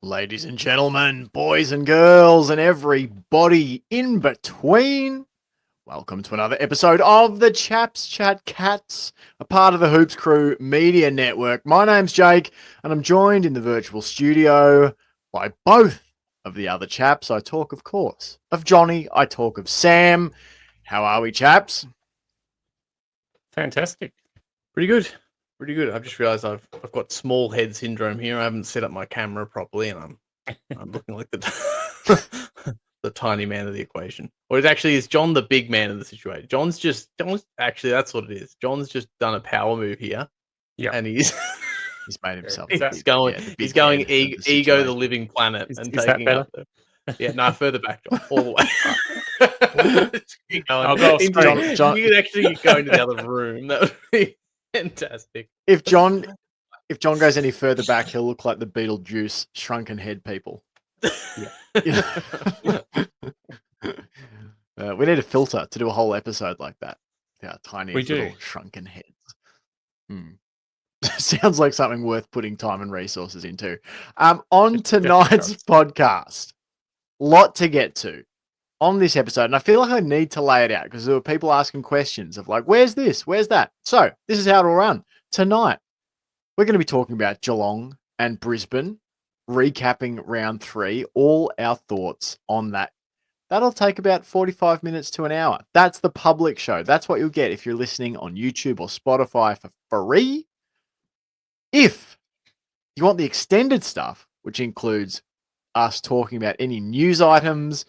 Ladies and gentlemen, boys and girls, and everybody in between, welcome to another episode of the Chaps Chat Cats, a part of the Hoops Crew Media Network. My name's Jake, and I'm joined in the virtual studio by both of the other chaps. I talk, of course, of Johnny. I talk of Sam. How are we, chaps? Fantastic. Pretty good. Pretty good. I've just realised I've got small head syndrome here. I haven't set up my camera properly, and I'm looking like the the tiny man of the equation. Or it actually is John the big man of the situation. John's actually that's what it is. John's just done a power move here. Yeah, and he's made himself. he's going ego the living planet and is taking that up the further back, John, all the way. Keep going. I'll go off John, you could actually go into the other room. That would be fantastic. If John goes any further back, he'll look like the Beetlejuice shrunken head people. Yeah. We need a filter to do a whole episode like that. Yeah, tiny little shrunken heads. Sounds like something worth putting time and resources into. On tonight's podcast, lot to get to on this episode, and I feel like I need to lay it out because there were people asking questions of like, where's this? Where's that? So this is how it'll run. Tonight, we're going to be talking about Geelong and Brisbane, recapping round 3, all our thoughts on that. That'll take about 45 minutes to an hour. That's the public show. That's what you'll get if you're listening on YouTube or Spotify for free. If you want the extended stuff, which includes us talking about any news items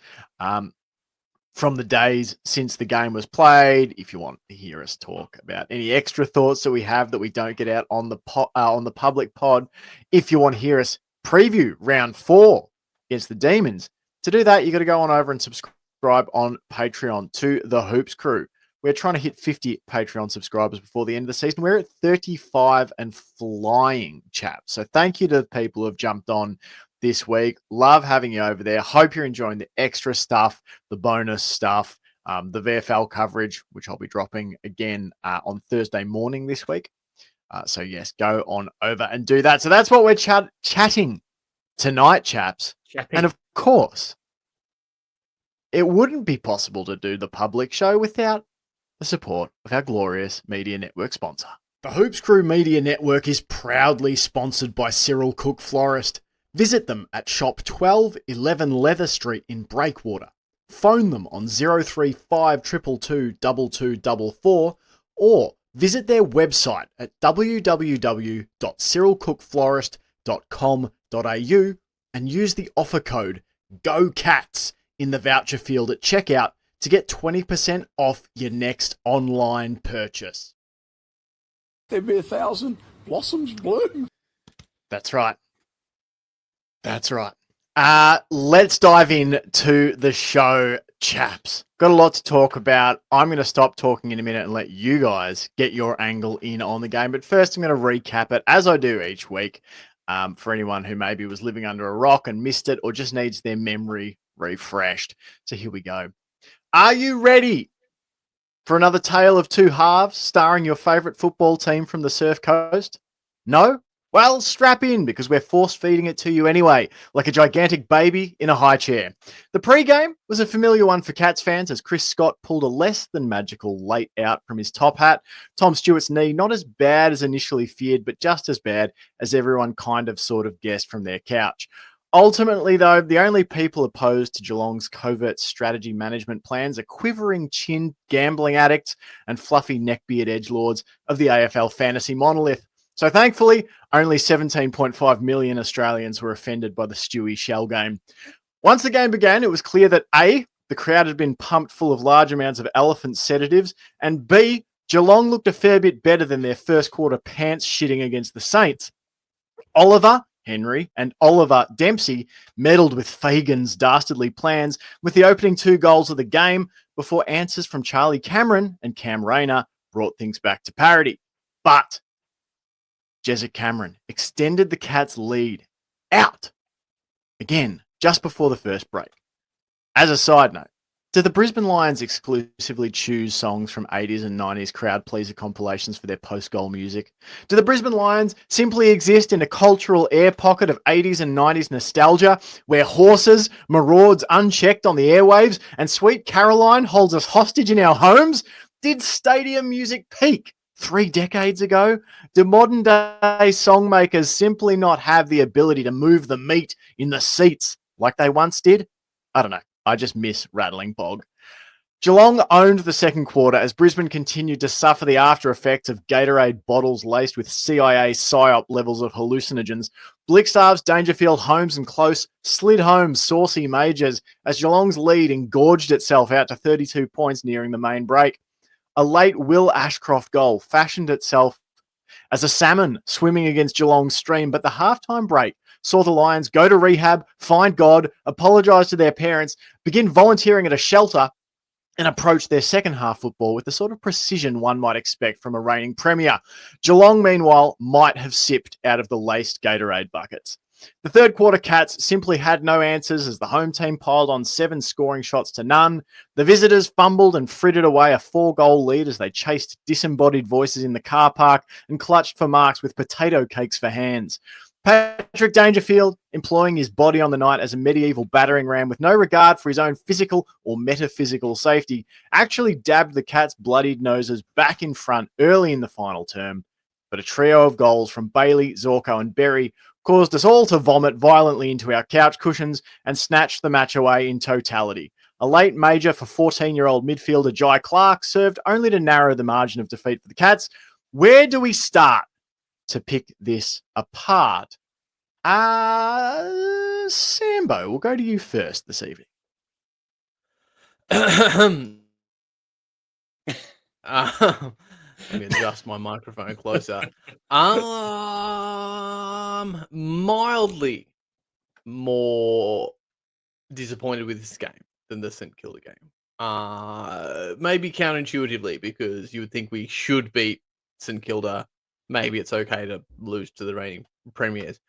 from the days since the game was played, if you want to hear us talk about any extra thoughts that we have that we don't get out on the public pod, if you want to hear us preview round 4 against the Demons, to do that, you got to go on over and subscribe on Patreon to the Hoops Crew. We're trying to hit 50 Patreon subscribers before the end of the season. We're at 35 and flying, chaps. So thank you to the people who have jumped on this week. Love having you over there. Hope you're enjoying the extra stuff, the bonus stuff, the VFL coverage, which I'll be dropping again on Thursday morning this week. So yes, go on over and do that. So that's what we're chatting tonight, chaps. And of course, it wouldn't be possible to do the public show without the support of our glorious Media Network sponsor. The Hoops Crew Media Network is proudly sponsored by Cyril Cook Florist. Visit them at shop 1211 Leather Street in Breakwater. Phone them on 035 222 2244 or visit their website at www.cyrilcookflorist.com.au and use the offer code GOCATS in the voucher field at checkout to get 20% off your next online purchase. There'd be 1,000 blossoms bloom. That's right. That's right. Let's dive into the show, chaps. Got a lot to talk about. I'm going to stop talking in a minute and let you guys get your angle in on the game. But first, I'm going to recap it, as I do each week, for anyone who maybe was living under a rock and missed it or just needs their memory refreshed. So here we go. Are you ready for another tale of two halves starring your favourite football team from the Surf Coast? No? Well, strap in because we're force-feeding it to you anyway, like a gigantic baby in a high chair. The pre-game was a familiar one for Cats fans as Chris Scott pulled a less than magical late out from his top hat. Tom Stewart's knee, not as bad as initially feared, but just as bad as everyone kind of sort of guessed from their couch. Ultimately, though, the only people opposed to Geelong's covert strategy management plans are quivering-chinned gambling addicts and fluffy neckbeard edgelords of the AFL fantasy monolith. So thankfully, only 17.5 million Australians were offended by the Stewie shell game. Once the game began, it was clear that A, the crowd had been pumped full of large amounts of elephant sedatives, and B, Geelong looked a fair bit better than their first quarter pants shitting against the Saints. Oliver, Henry, and Oliver Dempsey meddled with Fagan's dastardly plans with the opening 2 goals of the game before answers from Charlie Cameron and Cam Rayner brought things back to parity. But Jezza Cameron extended the Cats' lead out again just before the first break. As a side note, Do the Brisbane Lions exclusively choose songs from 80s and 90s crowd pleaser compilations for their post-goal music? Do the Brisbane Lions simply exist in a cultural air pocket of 80s and 90s nostalgia where horses marauds unchecked on the airwaves and Sweet Caroline holds us hostage in our homes? Did stadium music peak 3 decades ago? Do modern day songmakers simply not have the ability to move the meat in the seats like they once did? I don't know. I just miss rattling bog. Geelong owned the second quarter as Brisbane continued to suffer the after effects of Gatorade bottles laced with CIA PSYOP levels of hallucinogens. Blickstarves, Dangerfield, Holmes and Close slid home saucy majors as Geelong's lead engorged itself out to 32 points nearing the main break. A late Will Ashcroft goal fashioned itself as a salmon swimming against Geelong's stream, but the halftime break saw the Lions go to rehab, find God, apologise to their parents, begin volunteering at a shelter, and approach their second half football with the sort of precision one might expect from a reigning premier. Geelong, meanwhile, might have sipped out of the laced Gatorade buckets. The third quarter Cats simply had no answers as the home team piled on 7 scoring shots to none. The visitors fumbled and frittered away a 4-goal lead as they chased disembodied voices in the car park and clutched for marks with potato cakes for hands. Patrick Dangerfield, employing his body on the night as a medieval battering ram with no regard for his own physical or metaphysical safety, actually dabbed the Cats' bloodied noses back in front early in the final term. But a trio of goals from Bailey, Zorko and Berry caused us all to vomit violently into our couch cushions and snatch the match away in totality. A late major for 14-year-old midfielder Jai Clark served only to narrow the margin of defeat for the Cats. Where do we start to pick this apart? Sambo, we'll go to you first this evening. Let me adjust my microphone closer. Mildly more disappointed with this game than the St Kilda game. Maybe counterintuitively, because you would think we should beat St Kilda. Maybe it's okay to lose to the reigning premiers.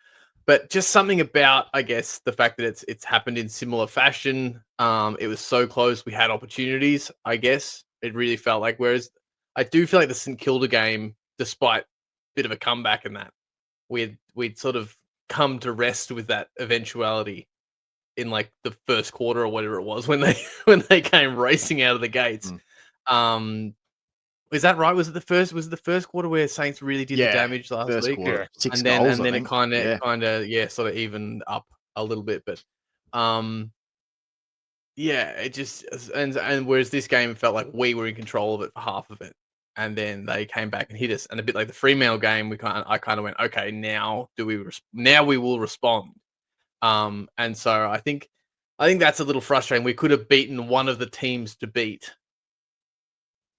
But just something about, I guess, the fact that it's happened in similar fashion. It was so close. We had opportunities, I guess. It really felt like, whereas I do feel like the St Kilda game, despite a bit of a comeback in that, we'd sort of come to rest with that eventuality in like the first quarter or whatever it was when they came racing out of the gates. Is that right? Was it the first quarter where Saints really did the damage last week? Quarter. 6 and goals, then it kind of sort of evened up a little bit, but it just, and whereas this game felt like we were in control of it for half of it, and then they came back and hit us, and a bit like the Fremantle game, I kind of went, okay, now we will respond, and so I think that's a little frustrating. We could have beaten one of the teams to beat,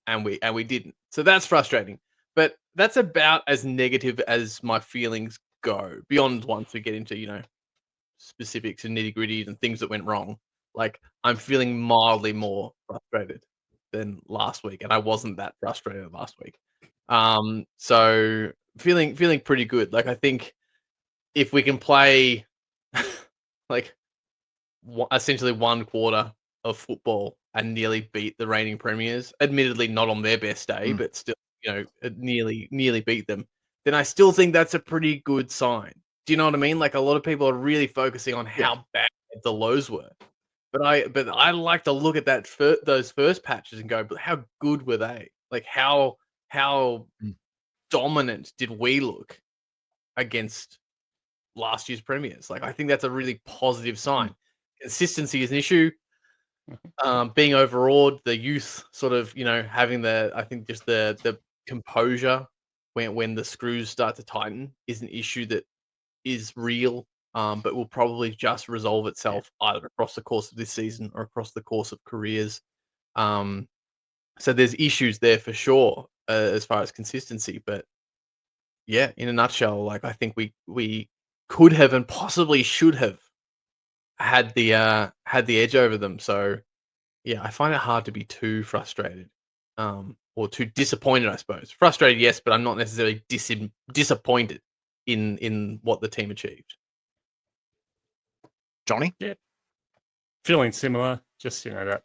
and we didn't. So that's frustrating. But that's about as negative as my feelings go. Beyond once we get into, specifics and nitty-gritties and things that went wrong. Like, I'm feeling mildly more frustrated than last week, and I wasn't that frustrated last week. So feeling pretty good. Like, I think if we can play like essentially one quarter of football and nearly beat the reigning premiers, admittedly not on their best day, but still, nearly beat them, then I still think that's a pretty good sign. Do you know what I mean? Like, a lot of people are really focusing on how bad the lows were, but I like to look at those first patches and go, but how good were they? Like, how dominant did we look against last year's premiers? Like, I think that's a really positive sign. Consistency is an issue. Being overawed, the youth sort of, having I think just the composure when the screws start to tighten is an issue that is real, but will probably just resolve itself either across the course of this season or across the course of careers. So there's issues there for sure, as far as consistency, but yeah, in a nutshell, like, I think we could have and possibly should have had the edge over them. So yeah, I find it hard to be too frustrated, or too disappointed, I suppose. Frustrated, yes, but I'm not necessarily disappointed in what the team achieved. Johnny? Yeah. Feeling similar, just, that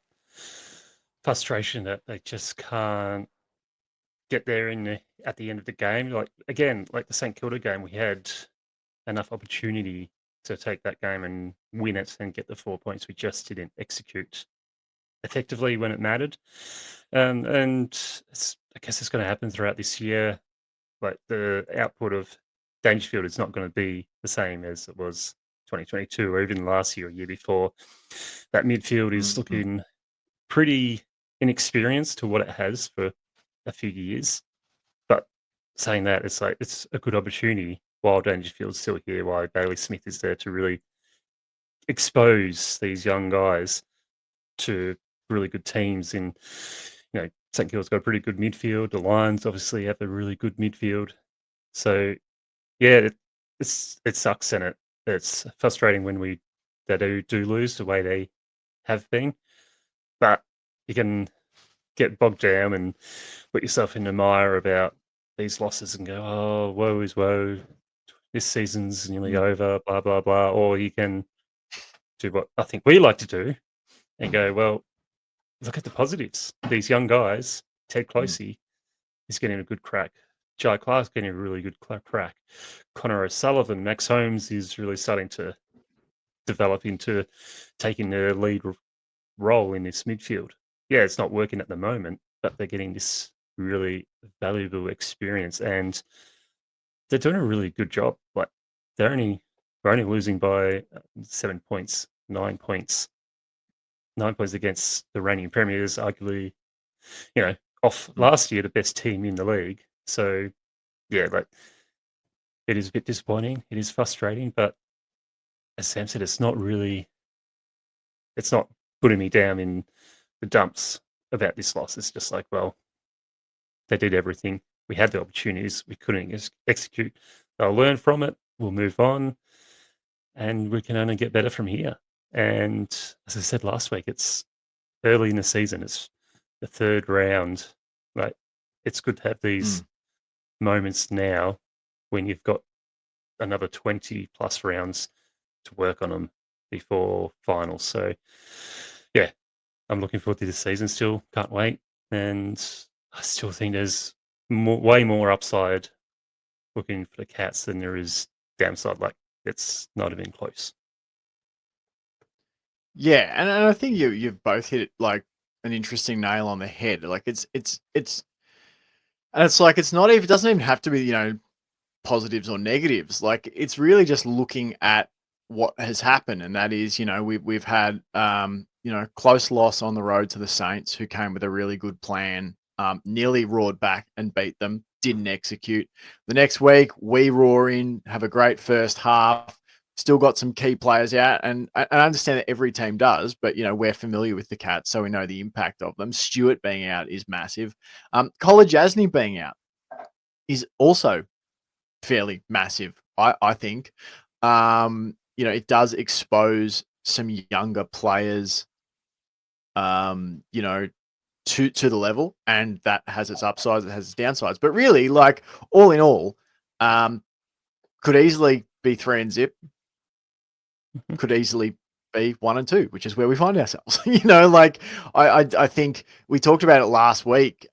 frustration that they just can't get there at the end of the game. Like again, like the St Kilda game, we had enough opportunity to take that game and win it and get the 4 points. We just didn't execute effectively when it mattered. And I guess it's going to happen throughout this year. Like the output of Dangerfield is not going to be the same as it was 2022 or even last year or year before. That midfield is looking pretty inexperienced to what it has for a few years. But saying that, it's like it's a good opportunity while Dangerfield's still here, while Bailey Smith is there to really expose these young guys to really good teams. And St Kilda's got a pretty good midfield. The Lions obviously have a really good midfield. So yeah, it sucks, and it's frustrating when they do lose the way they have been. But you can get bogged down and put yourself in the mire about these losses and go, oh, woe is woe. This season's nearly over, blah, blah, blah. Or you can do what I think we like to do and go, well, look at the positives. These young guys, Ted Closey is getting a good crack. Jai Clark's getting a really good crack. Connor O'Sullivan, Max Holmes is really starting to develop into taking the lead role in this midfield. Yeah, it's not working at the moment, but they're getting this really valuable experience, and they're doing a really good job. Like we're only losing by 7 points, 9 points, 9 points against the reigning premiers, arguably, off last year the best team in the league. So yeah, like it is a bit disappointing. It is frustrating, but as Sam said, it's not putting me down in the dumps about this loss. It's just like, well, they did everything. We had the opportunities. We couldn't execute. They'll learn from it. We'll move on. And we can only get better from here. And as I said last week, it's early in the season. It's the third round. Like, it's good to have these moments now when you've got another 20 plus rounds to work on them before finals. So, yeah, I'm looking forward to this season still. Can't wait. And I still think there's way more upside looking for the Cats than there is downside. Like, it's not even close. Yeah, and I think you've both hit it like an interesting nail on the head. Like it's and it's like it's not even, it doesn't even have to be, positives or negatives. Like it's really just looking at what has happened, and that is, we've had close loss on the road to the Saints, who came with a really good plan, nearly roared back and beat them, didn't execute. The next week we roar in, have a great first half, still got some key players out, and I understand that every team does, but we're familiar with the Cats, so we know the impact of them. Stewart being out is massive. Collar Jasny being out is also fairly massive, I think. It does expose some younger players, to the level, and that has its upsides, it has its downsides. But really, like all in all, could easily be 3 and zip, could easily be 1 and 2, which is where we find ourselves. I think we talked about it last week.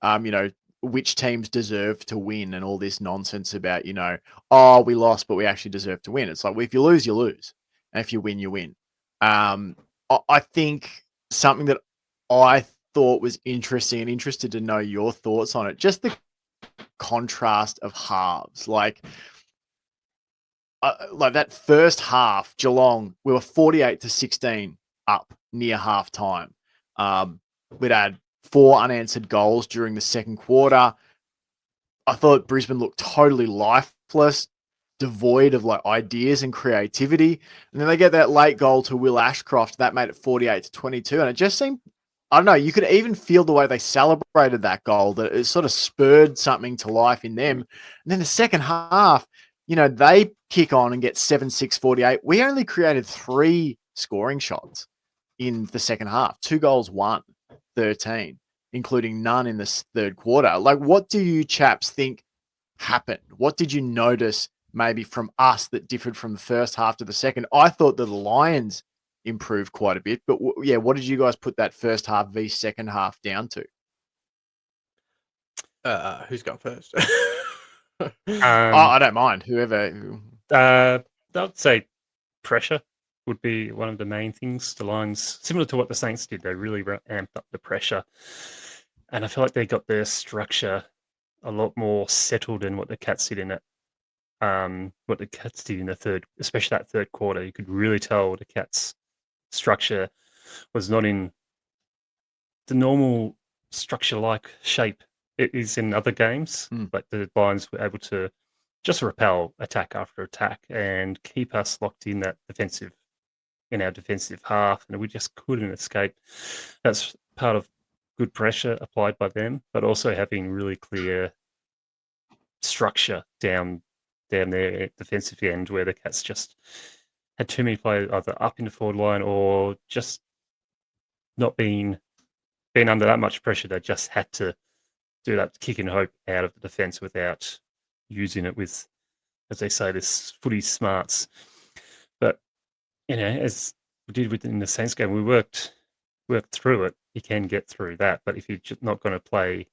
Which teams deserve to win and all this nonsense about, oh, we lost, but we actually deserve to win. It's like, well, if you lose, you lose. And if you win, you win. I think something that I thought was interesting, and interested to know your thoughts on it, just the contrast of halves. Like that first half, Geelong, we were 48-16 up near half time. We'd had 4 unanswered goals during the second quarter. I thought Brisbane looked totally lifeless, devoid of ideas and creativity. And then they get that late goal to Will Ashcroft. That made it 48-22. And it just seemed, I don't know, you could even feel the way they celebrated that goal, that it sort of spurred something to life in them. And then the second half, they kick on and get 7-6-48. We only created 3 scoring shots in the second half. 2 goals, 1. 13, including none in this third quarter. Like, what do you chaps think happened? What did you notice maybe from us that differed from the first half to the second? I thought that the Lions improved quite a bit. But yeah, what did you guys put that first half v second half down to? Who's gone first? I don't mind. Whoever. I'd say pressure would be one of the main things. The Lions, similar to what the Saints did, they really amped up the pressure. And I feel like they got their structure a lot more settled than what the Cats did in it. What the Cats did in the third, especially that third quarter. You could really tell the Cats' structure was not in the normal structure-like shape it is in other games. Like the Lions were able to just repel attack after attack and keep us locked in that in our defensive half, and we just couldn't escape. That's part of good pressure applied by them, but also having really clear structure down their defensive end, where the Cats just had too many players either up in the forward line or just not being under that much pressure. They just had to do that kick and hope out of the defence without using it with, as they say, this footy smarts. But as we did within the Saints game, we worked through it. You can get through that, but if you're just not going to play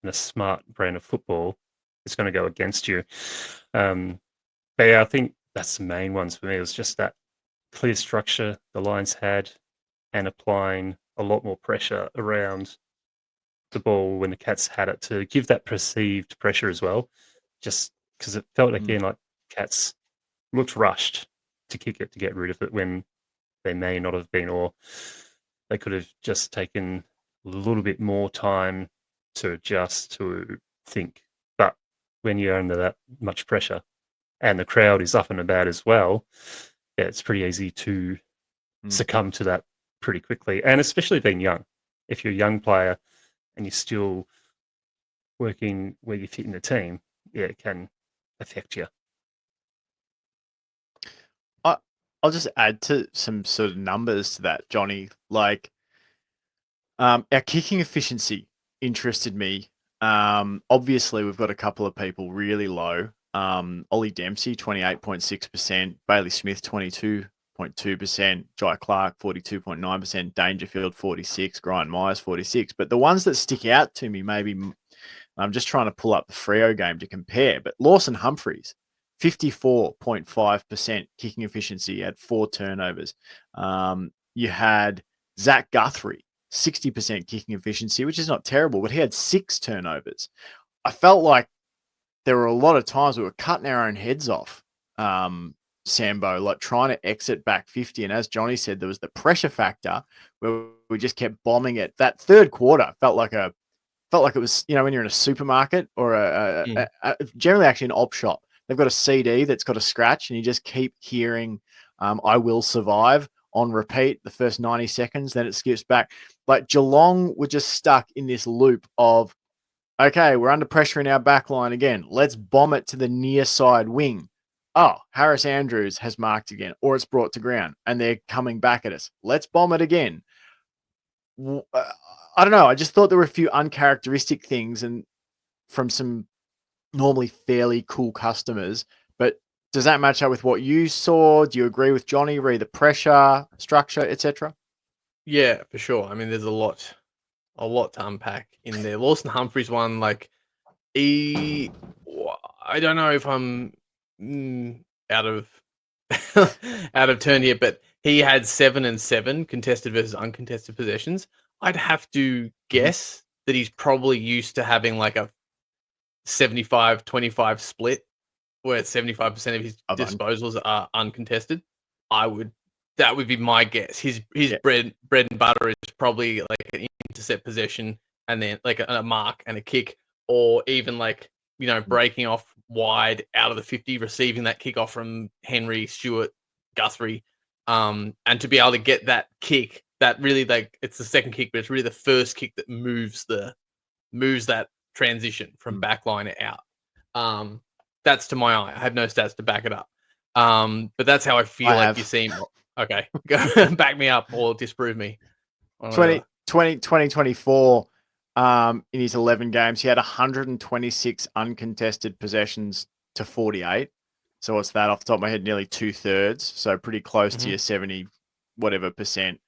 in a smart brand of football, it's going to go against you. But yeah, I think that's the main ones for me. It was just that clear structure the Lions had and applying a lot more pressure around the ball when the Cats had it to give that perceived pressure as well. Just because it felt again like Cats looked rushed to kick it to get rid of it when they may not have been, or they could have just taken a little bit more time to adjust, to think. But when you're under that much pressure and the crowd is up and about as well, yeah, it's pretty easy to succumb to that pretty quickly. And especially being young. If you're a young player and you're still working where you fit in the team, yeah, it can affect you. I'll just add to some sort of numbers to that, Johnny. Like, our kicking efficiency interested me. Obviously, we've got a couple of people really low. Ollie Dempsey, 28.6%. Bailey Smith, 22.2%. Jai Clark, 42.9%. Dangerfield, 46%. Brian Myers, 46%. But the ones that stick out to me, maybe I'm just trying to pull up the Freo game to compare, but Lawson Humphreys, 54.5% kicking efficiency, had 4 turnovers. You had Zach Guthrie, 60% kicking efficiency, which is not terrible, but he had 6 turnovers. I felt like there were a lot of times we were cutting our own heads off, Sambo, like trying to exit back 50. And as Johnny said, there was the pressure factor where we just kept bombing it. That third quarter felt like it was, when you're in a supermarket or generally actually an op shop. They've got a CD that's got a scratch and you just keep hearing I Will Survive on repeat the first 90 seconds. Then it skips back. Like Geelong were just stuck in this loop of, okay, we're under pressure in our back line again. Let's bomb it to the near side wing. Oh, Harris Andrews has marked again, or it's brought to ground and they're coming back at us. Let's bomb it again. I don't know. I just thought there were a few uncharacteristic things and from some normally fairly cool customers. But does that match up with what you saw? Do you agree with Johnny? Re the pressure, structure, etc.? Yeah, for sure. I mean, there's a lot to unpack in there. Lawson Humphreys one, like I don't know if I'm out of out of turn here, but he had 7 and 7 contested versus uncontested possessions. I'd have to guess that he's probably used to having like a 75-25 split where 75% of his disposals are uncontested. That would be my guess. His bread and butter is probably like an intercept possession and then like a mark and a kick, or even like, breaking off wide out of the 50, receiving that kickoff from Henry, Stewart, Guthrie, and to be able to get that kick that really, like, it's the second kick, but it's really the first kick that moves that transition from backline out. That's to my eye. I have no stats to back it up. But that's how I feel like you seem. Okay, go back me up or disprove me. 2024, in his 11 games, he had 126 uncontested possessions to 48. So what's that off the top of my head? Nearly 2/3. So pretty close to your 70 whatever percent.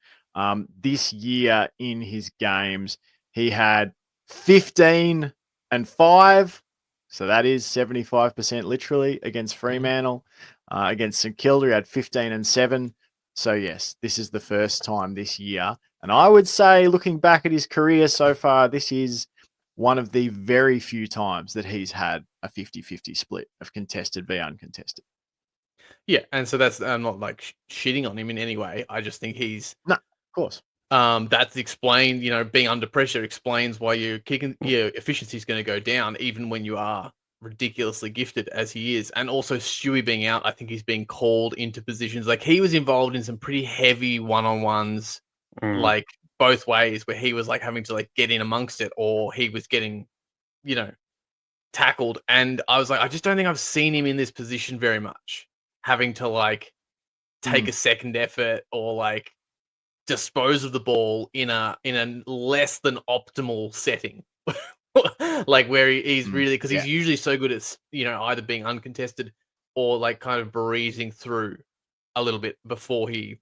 This year in his games, he had 15 and 5. So that is 75% literally against Fremantle. Against St Kilda, he had 15 and 7. So yes, this is the first time this year. And I would say, looking back at his career so far, this is one of the very few times that he's had a 50-50 split of contested v uncontested. Yeah, and so that's I'm not like shitting on him in any way. I just think he's No, of course. that's explained. Being under pressure explains why your efficiency is going to go down, even when you are ridiculously gifted as he is. And also Stewie being out, I think he's being called into positions like he was involved in some pretty heavy one-on-ones, like both ways, where he was like having to like get in amongst it, or he was getting, tackled. And I was like, I just don't think I've seen him in this position very much, having to like take a second effort or like dispose of the ball in a less than optimal setting. Like where he's really, because he's usually so good at either being uncontested or like kind of breezing through a little bit before he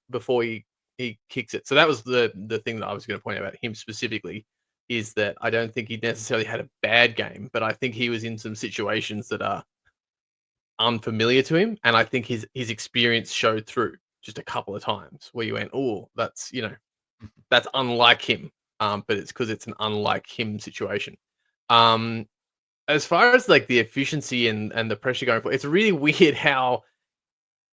kicks it. So that was the thing that I was going to point out about him specifically, is that I don't think he necessarily had a bad game, but I think he was in some situations that are unfamiliar to him, and I think his experience showed through just a couple of times where you went, oh, that's that's unlike him. But it's because it's an unlike him situation. As far as like the efficiency and the pressure going forward, it's really weird how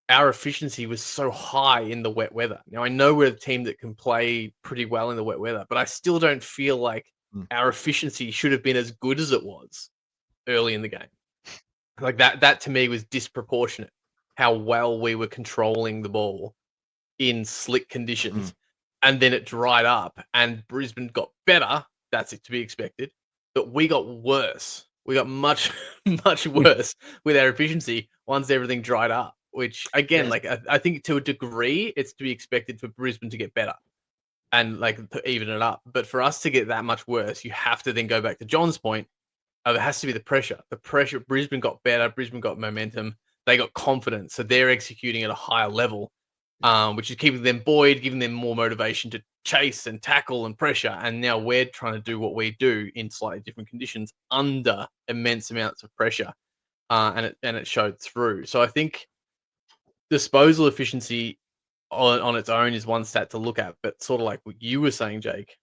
our efficiency was so high in the wet weather. Now I know we're a team that can play pretty well in the wet weather, but I still don't feel like our efficiency should have been as good as it was early in the game. Like that to me was disproportionate, how well we were controlling the ball in slick conditions. And then it dried up and Brisbane got better. That's it to be expected. But we got worse. We got much, much worse with our efficiency once everything dried up, which again, like I think to a degree, it's to be expected for Brisbane to get better and like to even it up. But for us to get that much worse, you have to then go back to John's point. It has to be the pressure. The pressure. Brisbane got better. Brisbane got momentum. They got confidence. So they're executing at a higher level, which is keeping them buoyed, giving them more motivation to chase and tackle and pressure. And now we're trying to do what we do in slightly different conditions under immense amounts of pressure, and it showed through. So I think disposal efficiency on its own is one stat to look at, but sort of like what you were saying, Jake,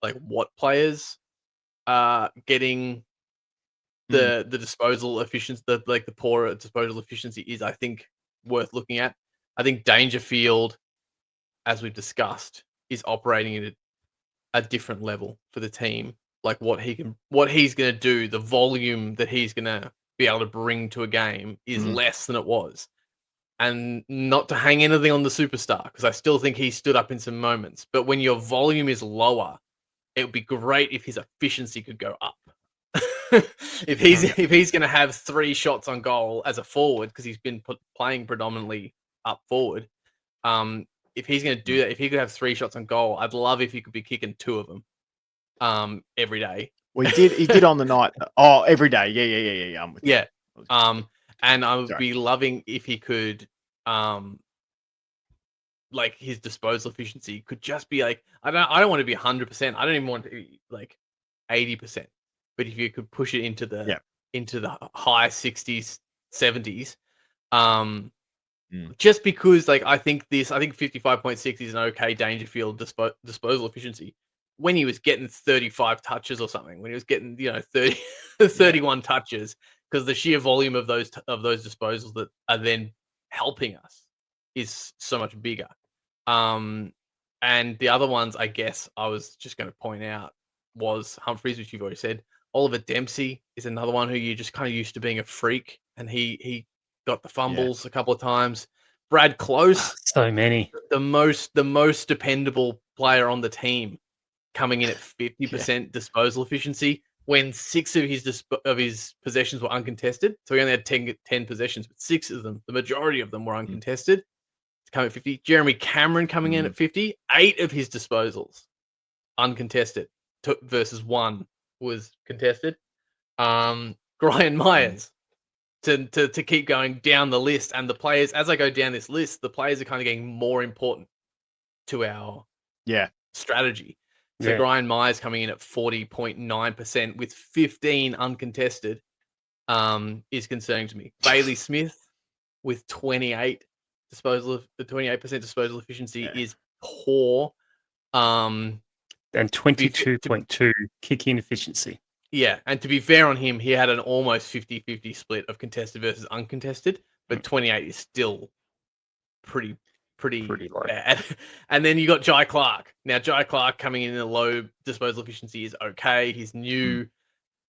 like what players are getting the disposal efficiency, the poorer disposal efficiency is, I think, worth looking at. I think Dangerfield, as we've discussed, is operating at a different level for the team. Like what he's going to do, the volume that he's going to be able to bring to a game is less than it was. And not to hang anything on the superstar, because I still think he stood up in some moments. But when your volume is lower, it would be great if his efficiency could go up. if he's going to have 3 shots on goal as a forward, because he's been playing predominantly up forward, if he's going to do that, if he could have 3 shots on goal, I'd love if he could be kicking 2 of them every day. Well, he did on the night. Oh, every day. Yeah. I'm with you. And I would be loving if he could, like his disposal efficiency could just be like, I don't want to be 100%. I don't even want to be like 80%. But if you could push it into the high 60s, 70s, just because like I think 55.6 is an okay Dangerfield disposal efficiency. When he was getting 35 touches or something, when he was getting 30, 31 touches, because the sheer volume of those disposals that are then helping us is so much bigger. And the other ones, I guess, I was just going to point out was Humphreys, which you've already said. Oliver Dempsey is another one who you're just kind of used to being a freak, and he got the fumbles a couple of times. Brad Close, so many, the most dependable player on the team, coming in at 50% disposal efficiency when 6 of his possessions were uncontested. So he only had 10 possessions, but 6 of them, the majority of them, were uncontested. It's coming at 50. Jeremy Cameron coming in at 50. 8 of his disposals uncontested versus 1 was contested. Brian Myers to keep going down the list, and the players, as I go down this list, the players are kind of getting more important to our Yeah. strategy. So Yeah. Brian Myers coming in at 40.9% with 15 uncontested is concerning to me. Bailey Smith with 28% disposal efficiency is poor. And 22.2 kick-in efficiency. Yeah, and to be fair on him, he had an almost 50-50 split of contested versus uncontested, but 28 is still pretty low. bad. And then you got Jai Clark. Now, Jai Clark coming in a low disposal efficiency is okay. He's new.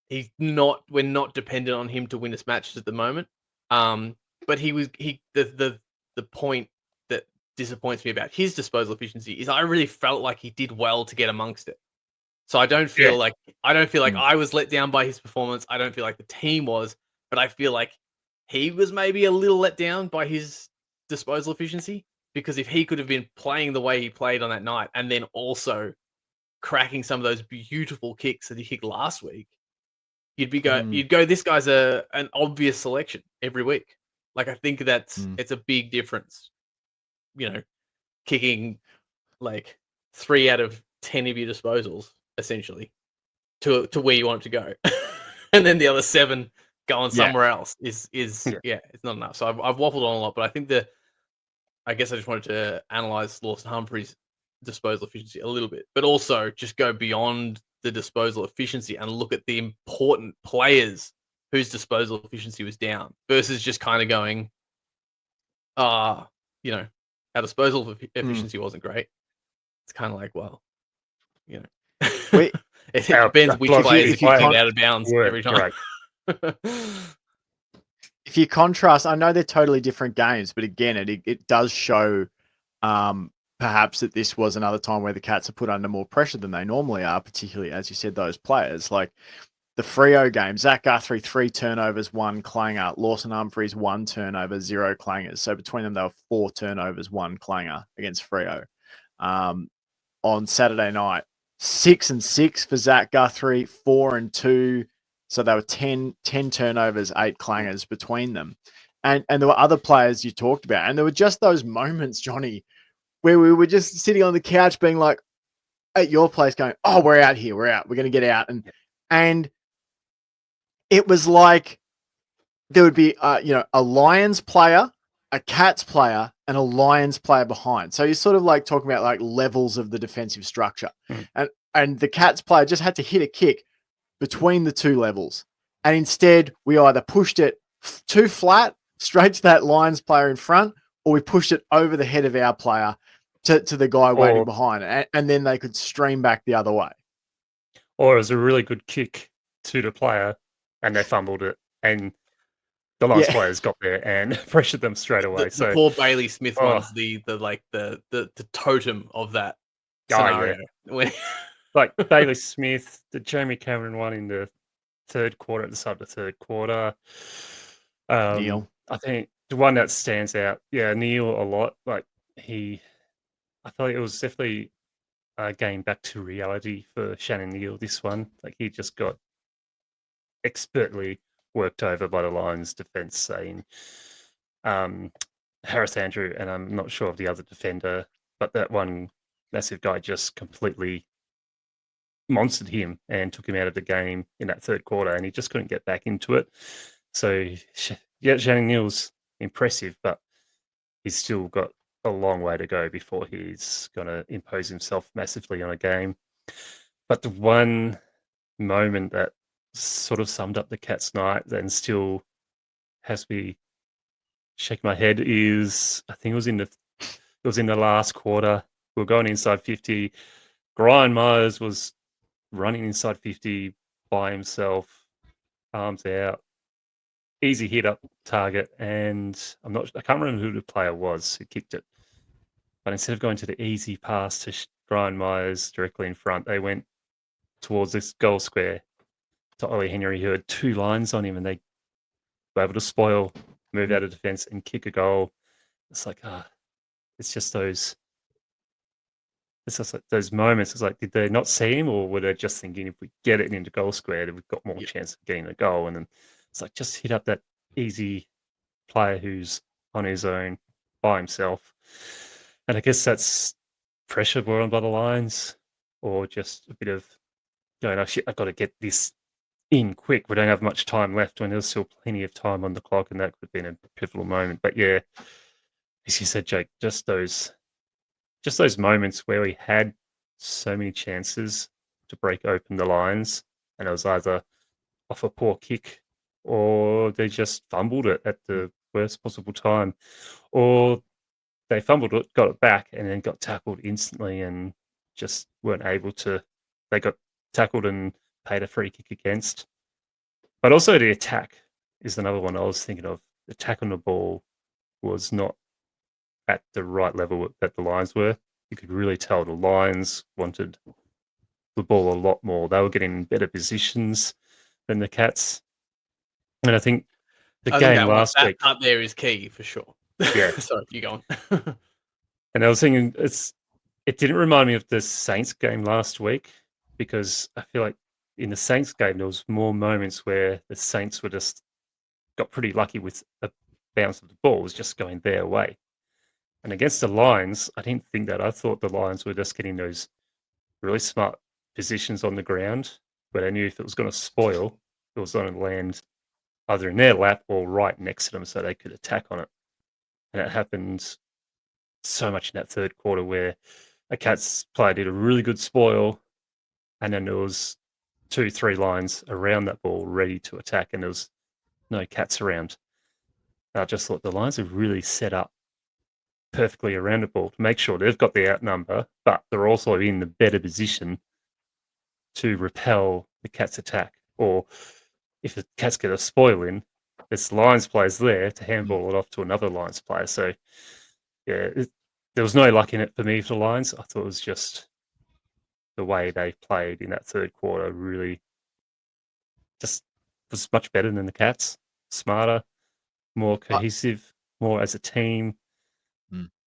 We're not dependent on him to win us matches at the moment. But the point that disappoints me about his disposal efficiency is I really felt like he did well to get amongst it. So I don't feel like I was let down by his performance. I don't feel like the team was, but I feel like he was maybe a little let down by his disposal efficiency, because if he could have been playing the way he played on that night and then also cracking some of those beautiful kicks that he kicked last week, you'd go, this guy's an obvious selection every week. Like, I think it's a big difference, kicking like 3 out of 10 of your disposals essentially to where you want it to go. And then the other 7 going somewhere else is it's not enough. So I've waffled on a lot, but I think I guess I just wanted to analyze Lawson Humphrey's disposal efficiency a little bit, but also just go beyond the disposal efficiency and look at the important players whose disposal efficiency was down versus just kind of going, our disposal efficiency wasn't great. It's kind of like, well, Wait, it depends which players if you get out of bounds every time. If you contrast, I know they're totally different games, but again, it does show perhaps that this was another time where the Cats are put under more pressure than they normally are, particularly, as you said, those players. Like the Freo game, Zach Guthrie, 3 turnovers, 1 clanger. Lawson Humphreys, 1 turnover, 0 clangers. So between them, they were 4 turnovers, 1 clanger against Freo. On Saturday night, 6 and 6 for Zach Guthrie, 4 and 2. So they were 10 turnovers, 8 clangers between them. And there were other players you talked about. And there were just those moments, Johnny, where we were just sitting on the couch being like, at your place going, oh, we're out here. We're out. We're going to get out. And it was like there would be, a Lions player, a Cats player, and a Lions player behind. So you're sort of like talking about like levels of the defensive structure. And the Cats player just had to hit a kick between the 2 levels. And instead, we either pushed it too flat, straight to that Lions player in front, or we pushed it over the head of our player to the guy waiting behind. And then they could stream back the other way. Or it was a really good kick to the player, and they fumbled it. And the Lions players got there and pressured them straight away. The poor Bailey Smith one's the totem of that scenario. Like Bailey Smith, the Jamie Cameron one in the third quarter, at the start of the third quarter. Neil. I think the one that stands out, Neil a lot. Like I feel like it was definitely getting back to reality for Shannon Neal, this one. Like, he just got expertly worked over by the Lions defense, saying Harris Andrew, and I'm not sure of the other defender, but that one massive guy just completely monstered him and took him out of the game in that third quarter, and he just couldn't get back into it. So, Shannon Neal's impressive, but he's still got a long way to go before he's going to impose himself massively on a game. But the one moment that sort of summed up the Cats' night and still has me shake my head is, I think it was in the last quarter. We were going inside 50. Brian Myers was running inside 50 by himself, arms out, easy hit up target, and I can't remember who the player was who kicked it. But instead of going to the easy pass to Brian Myers directly in front, they went towards this goal square to Ollie Henry, who had 2 lines on him, and they were able to spoil, move out of defense, and kick a goal. It's like, it's just those moments. It's like, did they not see him, or were they just thinking, if we get it into goal square, then we've got more chance of getting a goal? And then it's like, just hit up that easy player who's on his own by himself. And I guess that's pressure brought on by the Lions, or just a bit of going, oh shit, I've got to get this in quick. We don't have much time left when there's still plenty of time on the clock, and that could have been a pivotal moment. But yeah, as you said, Jake, just those moments where we had so many chances to break open the Lions, and it was either off a poor kick or they just fumbled it at the worst possible time, or they fumbled it, got it back, and then got tackled instantly and just weren't able to. They got tackled and paid a free kick against. But also the attack is another one I was thinking of. The attack on the ball was not at the right level that the Lions were. You could really tell the Lions wanted the ball a lot more. They were getting better positions than the Cats. And I think the game last week. That there is key for sure. Yeah. Sorry, you go on. And I was thinking it didn't remind me of the Saints game last week, because I feel like in the Saints game there was more moments where the Saints were just got pretty lucky with a bounce of the ball was just going their way. And against the Lions, I didn't think that. I thought the Lions were just getting those really smart positions on the ground where they knew if it was going to spoil, it was going to land either in their lap or right next to them so they could attack on it. And it happened so much in that third quarter where a Cats player did a really good spoil, and then there was 2-3 lines around that ball ready to attack, and there was no Cats around. I just thought the Lions have really set up perfectly around the ball to make sure they've got the outnumber, but they're also in the better position to repel the Cats' attack. Or if the Cats get a spoil in, there's Lions players there to handball it off to another Lions player. So, yeah, there was no luck in it for me for the Lions. I thought it was just the way they played in that third quarter really just was much better than the Cats. Smarter, more cohesive, more as a team.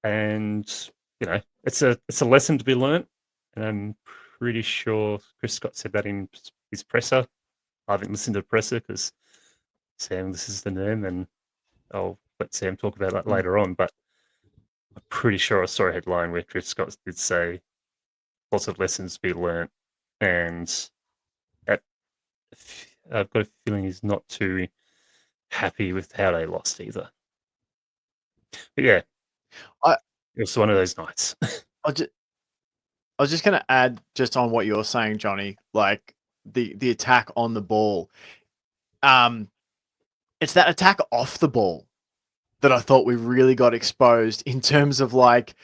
And, it's a lesson to be learnt. And I'm pretty sure Chris Scott said that in his presser. I haven't listened to the presser because Sam listens to them, and I'll let Sam talk about that later on. But I'm pretty sure I saw a headline where Chris Scott did say lots of lessons to be learnt, and I've got a feeling he's not too happy with how they lost either. But yeah, it was one of those nights. I was just going to add just on what you're saying, Johnny, like the attack on the ball. It's that attack off the ball that I thought we really got exposed in terms of like,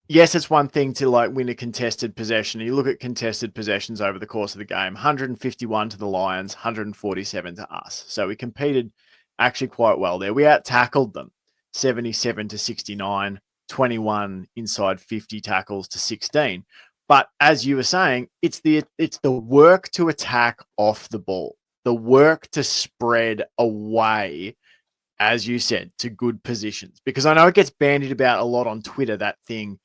yes, it's one thing to like win a contested possession. You look at contested possessions over the course of the game, 151 to the Lions, 147 to us. So we competed actually quite well there. We out-tackled them 77 to 69, 21 inside 50 tackles to 16. But as you were saying, it's the work to attack off the ball, the work to spread away, as you said, to good positions. Because I know it gets bandied about a lot on Twitter, that thing,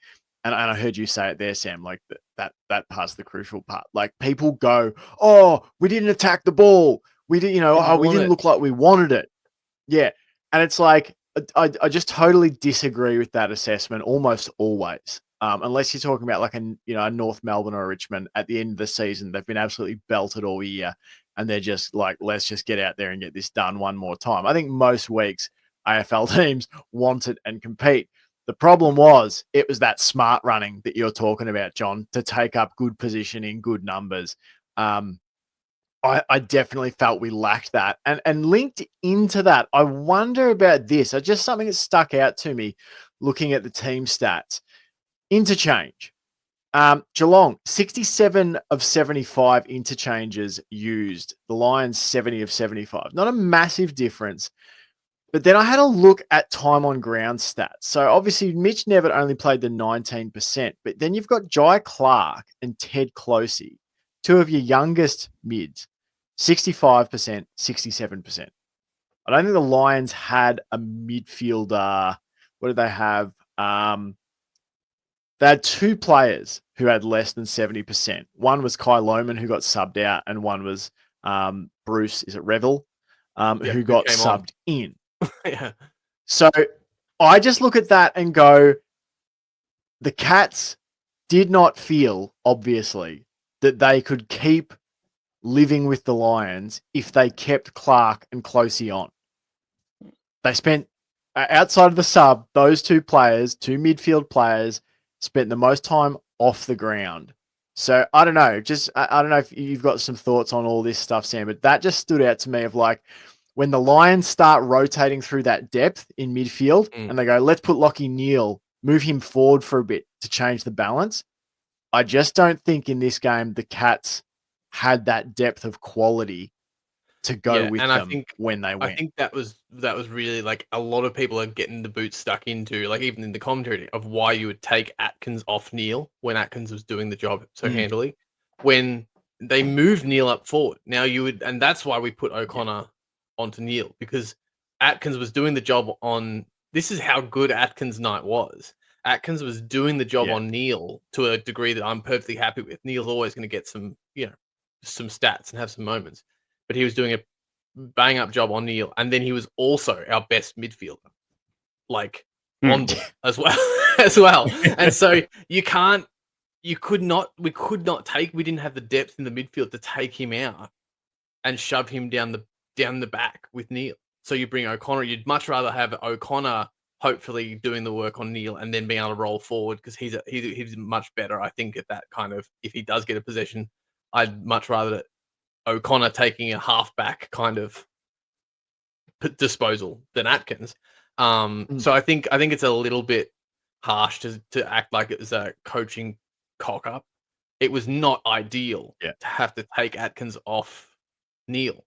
and I heard you say it there, Sam, like that part's the crucial part. Like people go, oh, we didn't attack the ball. We didn't, we didn't look like we wanted it. Yeah. And it's like, I just totally disagree with that assessment almost always. Unless you're talking about like a North Melbourne or Richmond at the end of the season, they've been absolutely belted all year. And they're just like, let's just get out there and get this done one more time. I think most weeks AFL teams want it and compete. The problem was it was that smart running that you're talking about, John, to take up good position in good numbers. I definitely felt we lacked that. And linked into that, I wonder about this. Just something that stuck out to me looking at the team stats. Interchange. Geelong, 67 of 75 interchanges used. The Lions, 70 of 75. Not a massive difference. But then I had a look at time on ground stats. So obviously Mitch Nevitt only played the 19%, but then you've got Jai Clark and Ted Closey, two of your youngest mids, 65%, 67%. I don't think the Lions had a midfielder. What did they have? They had two players who had less than 70%. One was Kai Lohman, who got subbed out, and one was Bruce, is it Revel, who got subbed in. Yeah. So I just look at that and go, the Cats did not feel, obviously, that they could keep living with the Lions if they kept Clark and Closey on. They spent, outside of the sub, those two midfield players, spent the most time off the ground. So I don't know. I don't know if you've got some thoughts on all this stuff, Sam, but that just stood out to me of like when the Lions start rotating through that depth in midfield and they go, let's put Lachie Neale, move him forward for a bit to change the balance. I just don't think in this game the Cats had that depth of quality to go with them when they went. I think that was really like a lot of people are getting the boots stuck into, like even in the commentary, of why you would take Atkins off Neale when Atkins was doing the job so handily. When they moved Neale up forward, now you would, and that's why we put O'Connor onto Neale, because Atkins was doing the job on. This is how good Atkins' night was. Atkins was doing the job on Neale to a degree that I'm perfectly happy with. Neale's always going to get some, some stats and have some moments. But he was doing a bang up job on Neale, and then he was also our best midfielder, like on ball as well. And so we didn't have the depth in the midfield to take him out and shove him down the back with Neale. So you bring O'Connor. You'd much rather have O'Connor hopefully doing the work on Neale and then being able to roll forward, because he's much better, I think, at that kind of. If he does get a possession, I'd much rather O'Connor taking a halfback kind of disposal than Atkins. So I think it's a little bit harsh to act like it was a coaching cock up. It was not ideal to have to take Atkins off Neale,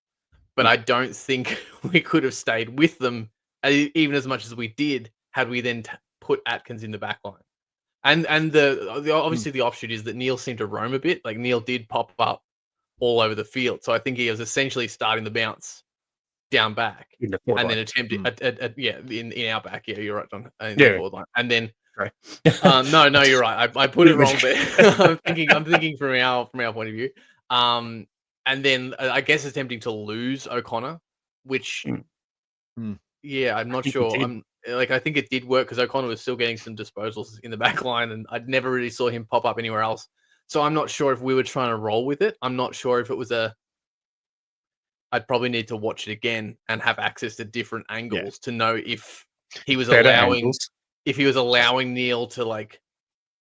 but I don't think we could have stayed with them even as much as we did had we then put Atkins in the back line. And obviously the offshoot is that Neale seemed to roam a bit. Like Neale did pop up all over the field. So I think he was essentially starting the bounce down back and then attempting in our back. Yeah, you're right, John. In the forward line. And then no, you're right. I put it wrong, but I'm thinking from our point of view. And then I guess attempting to lose O'Connor, which I'm not sure. I think it did work because O'Connor was still getting some disposals in the back line, and I never really saw him pop up anywhere else. So I'm not sure if we were trying to roll with it. I'm not sure if it was I'd probably need to watch it again and have access to different angles to know if he was allowing Neale to like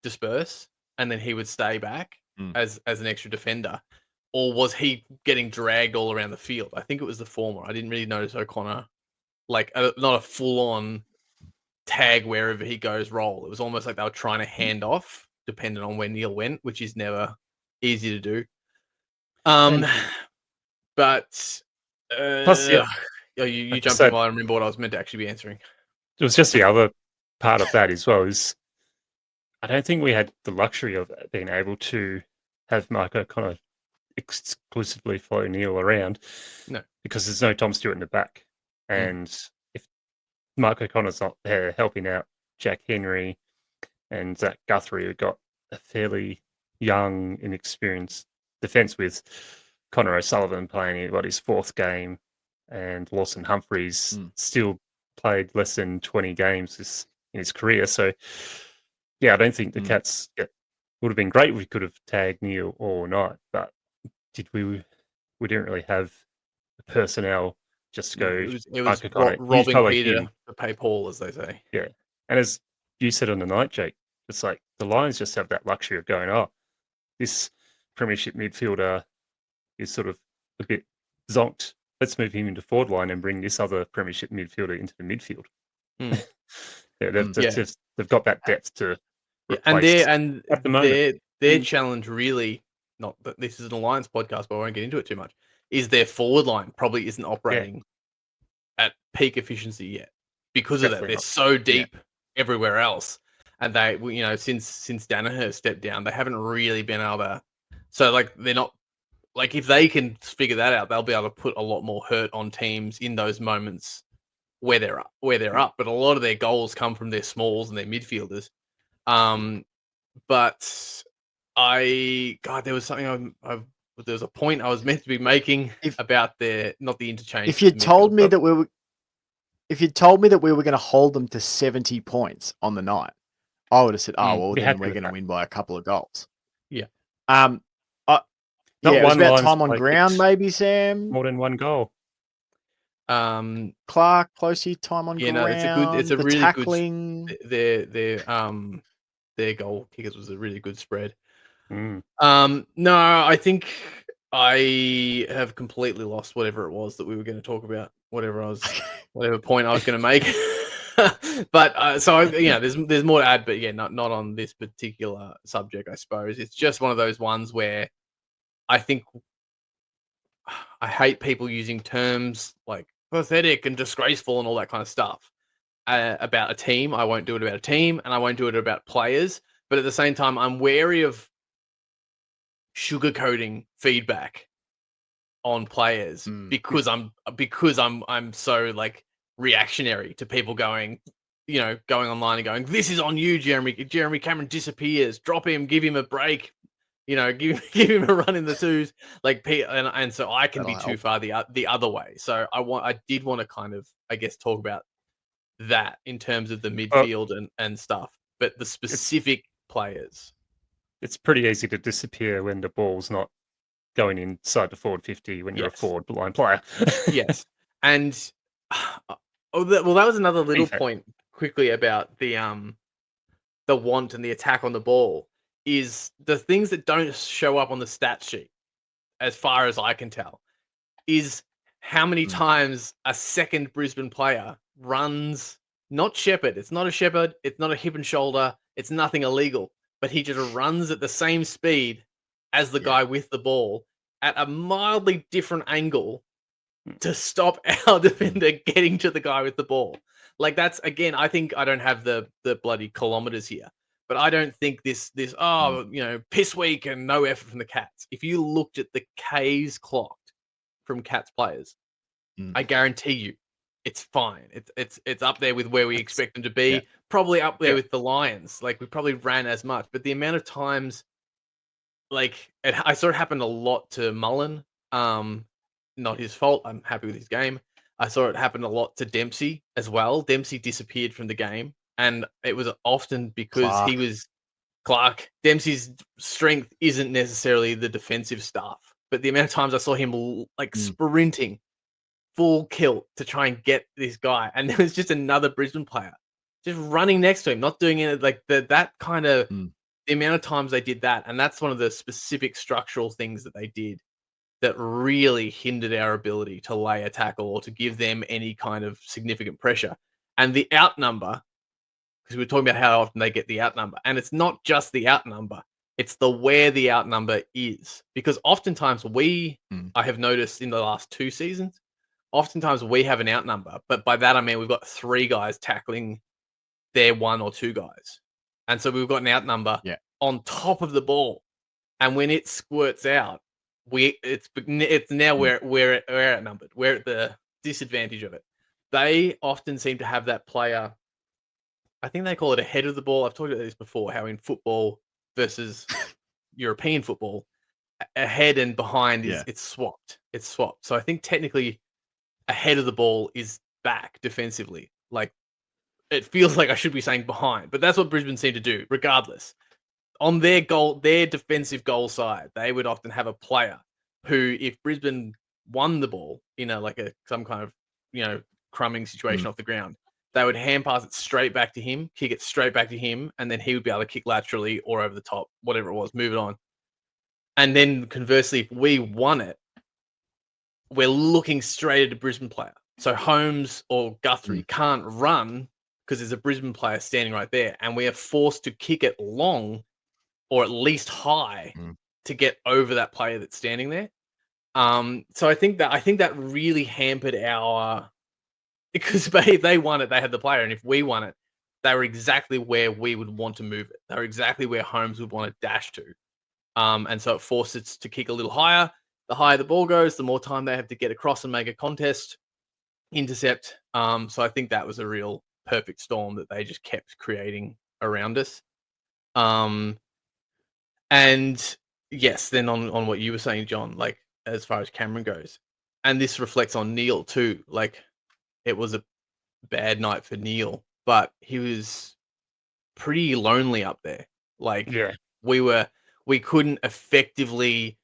disperse and then he would stay back as an extra defender, or was he getting dragged all around the field? I think it was the former. I didn't really notice O'Connor like not a full on tag wherever he goes roll. It was almost like they were trying to hand off depending on where Neale went, which is never easy to do. But plus, you jumped in while I remember what I was meant to actually be answering. It was just the other part of that as well. Is I don't think we had the luxury of being able to have Mark O'Connor exclusively follow Neale around. No, because there's no Tom Stewart in the back, and if Mark O'Connor's not there helping out Jack Henry and Zach Guthrie, who got a fairly young, inexperienced defence with Connor O'Sullivan playing his fourth game, and Lawson Humphreys still played less than 20 games in his career. So, I don't think the Cats would have been great if we could have tagged Neale or not, but we didn't really have the personnel just to go. It was robbing Peter to pay Paul, as they say. Yeah, and as you said on the night, Jake, it's like the Lions just have that luxury of going, this premiership midfielder is sort of a bit zonked. Let's move him into forward line and bring this other premiership midfielder into the midfield. They've got that depth to replace. And at the moment, their challenge really, not that this is an Alliance podcast, but I won't get into it too much, is their forward line probably isn't operating at peak efficiency yet because of that. They're so deep everywhere else, and they, since Danaher stepped down, they haven't really been able to. So like they're not like, if they can figure that out, they'll be able to put a lot more hurt on teams in those moments where they're up. But a lot of their goals come from their smalls and their midfielders. But there was something there was a point I was meant to be making about not the interchange. If you told me that we were going to hold them to 70 points on the night, I would have said, oh, well, Be then happy we're with going to that. win by a couple of goals. Yeah. Um, Not yeah, it was one about Lions time on player ground, kicked maybe, Sam. more than one goal. Clark, Closey, time on Yeah, ground. no, it's a the really tackling. good. Their goal kickers was a really good spread. Mm. No, I think I have completely lost whatever it was that we were going to talk about. Whatever point I was going to make. But there's more to add, but yeah, not on this particular subject. I suppose it's just one of those ones where I think I hate people using terms like pathetic and disgraceful and all that kind of stuff about a team. I won't do it about a team, and I won't do it about players. But at the same time, I'm wary of sugarcoating feedback on players because I'm so like reactionary to people going online and going, this is on you, Jeremy Cameron disappears, drop him, give him a break, give him a run in the twos, and so I can That'll be too help. far the other way. So I did want to kind of, I guess, talk about that in terms of the midfield and stuff, but the specific players. It's pretty easy to disappear when the ball's not going inside the forward 50 when you're a Yes. forward line player. Yes. And that was another little fair. point quickly about the want and the attack on the ball is the things that don't show up on the stat sheet, as far as I can tell, is how many times a second Brisbane player runs, not shepherd. It's not a shepherd. It's not a hip and shoulder. It's nothing illegal, but he just runs at the same speed as the guy with the ball at a mildly different angle to stop our defender getting to the guy with the ball. Like, that's, again, I think I don't have the bloody kilometers here, but I don't think this piss week and no effort from the Cats. If you looked at the Ks clocked from Cats players, I guarantee you it's fine. It's up there with where we expect them to be. Yeah. Probably up there with the Lions. Like, we probably ran as much, but the amount of times, like, I saw it happen a lot to Mullen. Not his fault. I'm happy with his game. I saw it happen a lot to Dempsey as well. Dempsey disappeared from the game, and it was often because he was Clark. Dempsey's strength isn't necessarily the defensive stuff, but the amount of times I saw him sprinting full kilt to try and get this guy, and there was just another Brisbane player just running next to him, not doing it like that kind of the amount of times they did that, and that's one of the specific structural things that they did that really hindered our ability to lay a tackle or to give them any kind of significant pressure. And the outnumber, because we're talking about how often they get the outnumber, and it's not just the outnumber, it's the where the outnumber is. Because oftentimes I have noticed in the last 2 seasons, oftentimes we have an outnumber, but by that I mean we've got 3 guys tackling their 1 or 2 guys. And so we've got an outnumber on top of the ball. And when it squirts out, it's now we're outnumbered. We're at the disadvantage of it. They often seem to have that player. I think they call it ahead of the ball. I've talked about this before. How in football versus European football, ahead and behind it's swapped. It's swapped. So I think technically, ahead of the ball is back defensively. Like, it feels like I should be saying behind, but that's what Brisbane seem to do. Regardless, on their defensive goal side, they would often have a player who, if Brisbane won the ball in some kind of crumbing situation off the ground, they would hand pass it straight back to him, kick it straight back to him, and then he would be able to kick laterally or over the top, whatever it was, move it on. And then conversely, if we won it, we're looking straight at a Brisbane player. So Holmes or Guthrie can't run because there's a Brisbane player standing right there, and we are forced to kick it long or at least high to get over that player that's standing there. So I think that really hampered our, because if they won it, they had the player, and if we won it, they were exactly where we would want to move it. They were exactly where Holmes would want to dash to. And so it forced us to kick a little higher. The higher the ball goes, the more time they have to get across and make a contest, intercept. So I think that was a real perfect storm that they just kept creating around us. And yes, then on what you were saying, John, like, as far as Cameron goes, and this reflects on Neil too. Like, it was a bad night for Neil, but he was pretty lonely up there. Like Yeah. we couldn't effectively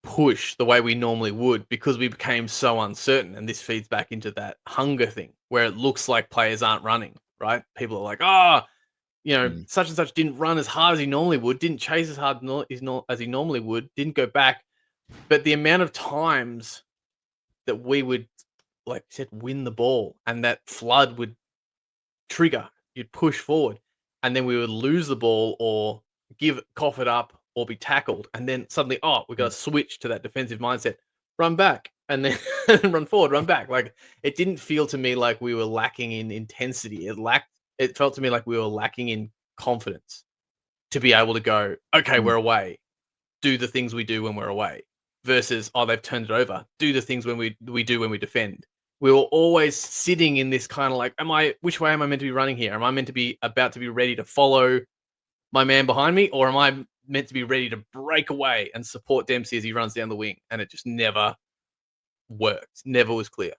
push the way we normally would because we became so uncertain. And this feeds back into that hunger thing where it looks like players aren't running, right? People are like, such and such didn't run as hard as he normally would, didn't chase as hard as he normally would, didn't go back. But the amount of times that we would, like you said, win the ball and that flood would trigger, you'd push forward, and then we would lose the ball or cough it up or be tackled, and then suddenly, we got to switch to that defensive mindset, run back, and then run forward, run back. Like it didn't feel to me like we were lacking in intensity. It felt to me like we were lacking in confidence to be able to go, okay, we're away, do the things we do when we're away, versus they've turned it over, do the things when we do when we defend. We were always sitting in this kind of like, which way am I meant to be running here? Am I meant to be about to be ready to follow my man behind me, or am I meant to be ready to break away and support Dempsey as he runs down the wing? And it just never worked. Never was clear.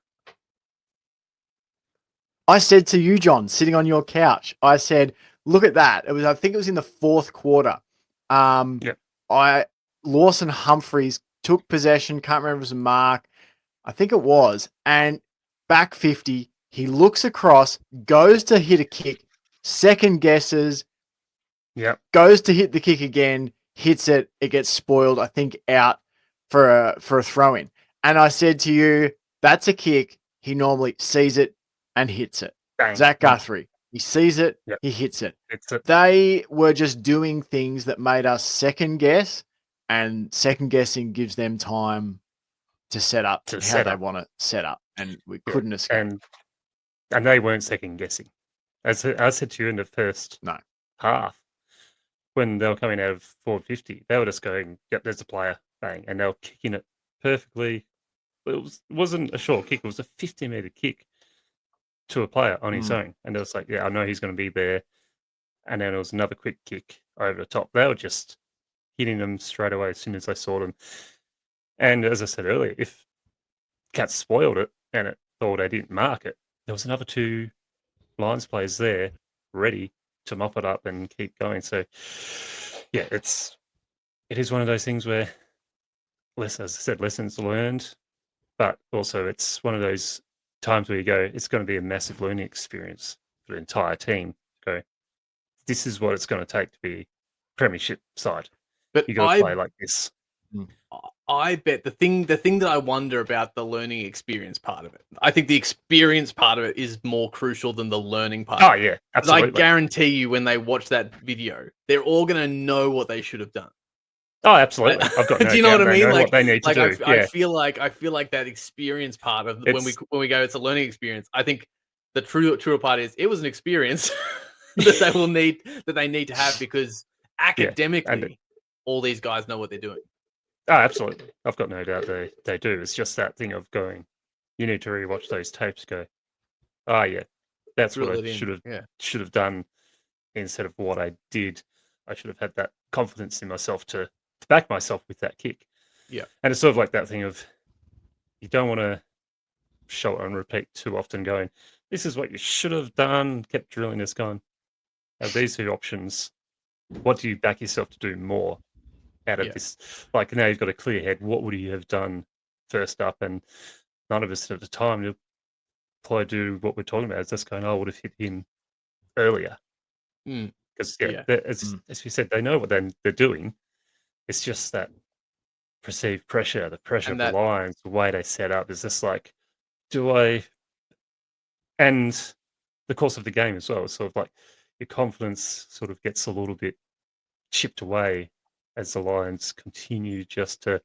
I said to you, John, sitting on your couch, I said, look at that. I think it was in the fourth quarter. Lawson Humphreys took possession. Can't remember if it was a mark. I think it was. And back 50, he looks across, goes to hit a kick, second guesses, goes to hit the kick again, hits it, it gets spoiled, I think out for a throw-in. And I said to you, that's a kick. He normally sees it and hits it. Bang. Zach Guthrie, he sees it, he hits it. They were just doing things that made us second guess, and second guessing gives them time to set up how they want to set up, and we couldn't escape. And they weren't second guessing. As I said to you in the first half, when they were coming out of 450, they were just going, yep, there's a player, bang, and they were kicking it perfectly. It wasn't a short kick, it was a 50-meter kick to a player on his own. And it was like, I know he's going to be there. And then it was another quick kick over the top. They were just hitting them straight away as soon as they saw them. And as I said earlier, if Cats spoiled it and it thought they didn't mark it, there was another 2 Lions players there ready to mop it up and keep going. So, yeah, it is one of those things where, as I said, lessons learned, but also it's one of those times where you go, it's going to be a massive learning experience for the entire team. Go, this is what it's going to take to be premiership side. But you got to play like this. I bet the thing that I wonder about the learning experience part of it, I think the experience part of it is more crucial than the learning part. Oh, yeah, absolutely. I guarantee you when they watch that video, they're all going to know what they should have done. Oh, absolutely. I've got no do you know what I mean? Like, what they need to do. I feel like that experience part of when we go, it's a learning experience. I think the truer part is it was an experience that they need to have, because academically, all these guys know what they're doing. Oh, absolutely. I've got no doubt they do. It's just that thing of going, you need to rewatch those tapes, go, that's what I should have done instead of what I did. I should have had that confidence in myself to back myself with that kick. Yeah. And it's sort of like that thing of, you don't want to show it and repeat too often going, this is what you should have done, kept drilling this going. Now, these 2 options, what do you back yourself to do more out of this? Like, now you've got a clear head, what would you have done first up? And none of us at the time to probably do what we're talking about. It's just going, I would have hit him earlier. Because, as you said, they know what they're doing. It's just that perceived pressure, the pressure of the Lions, the way they set up is just like, and the course of the game as well. It's sort of like your confidence sort of gets a little bit chipped away as the Lions continue just to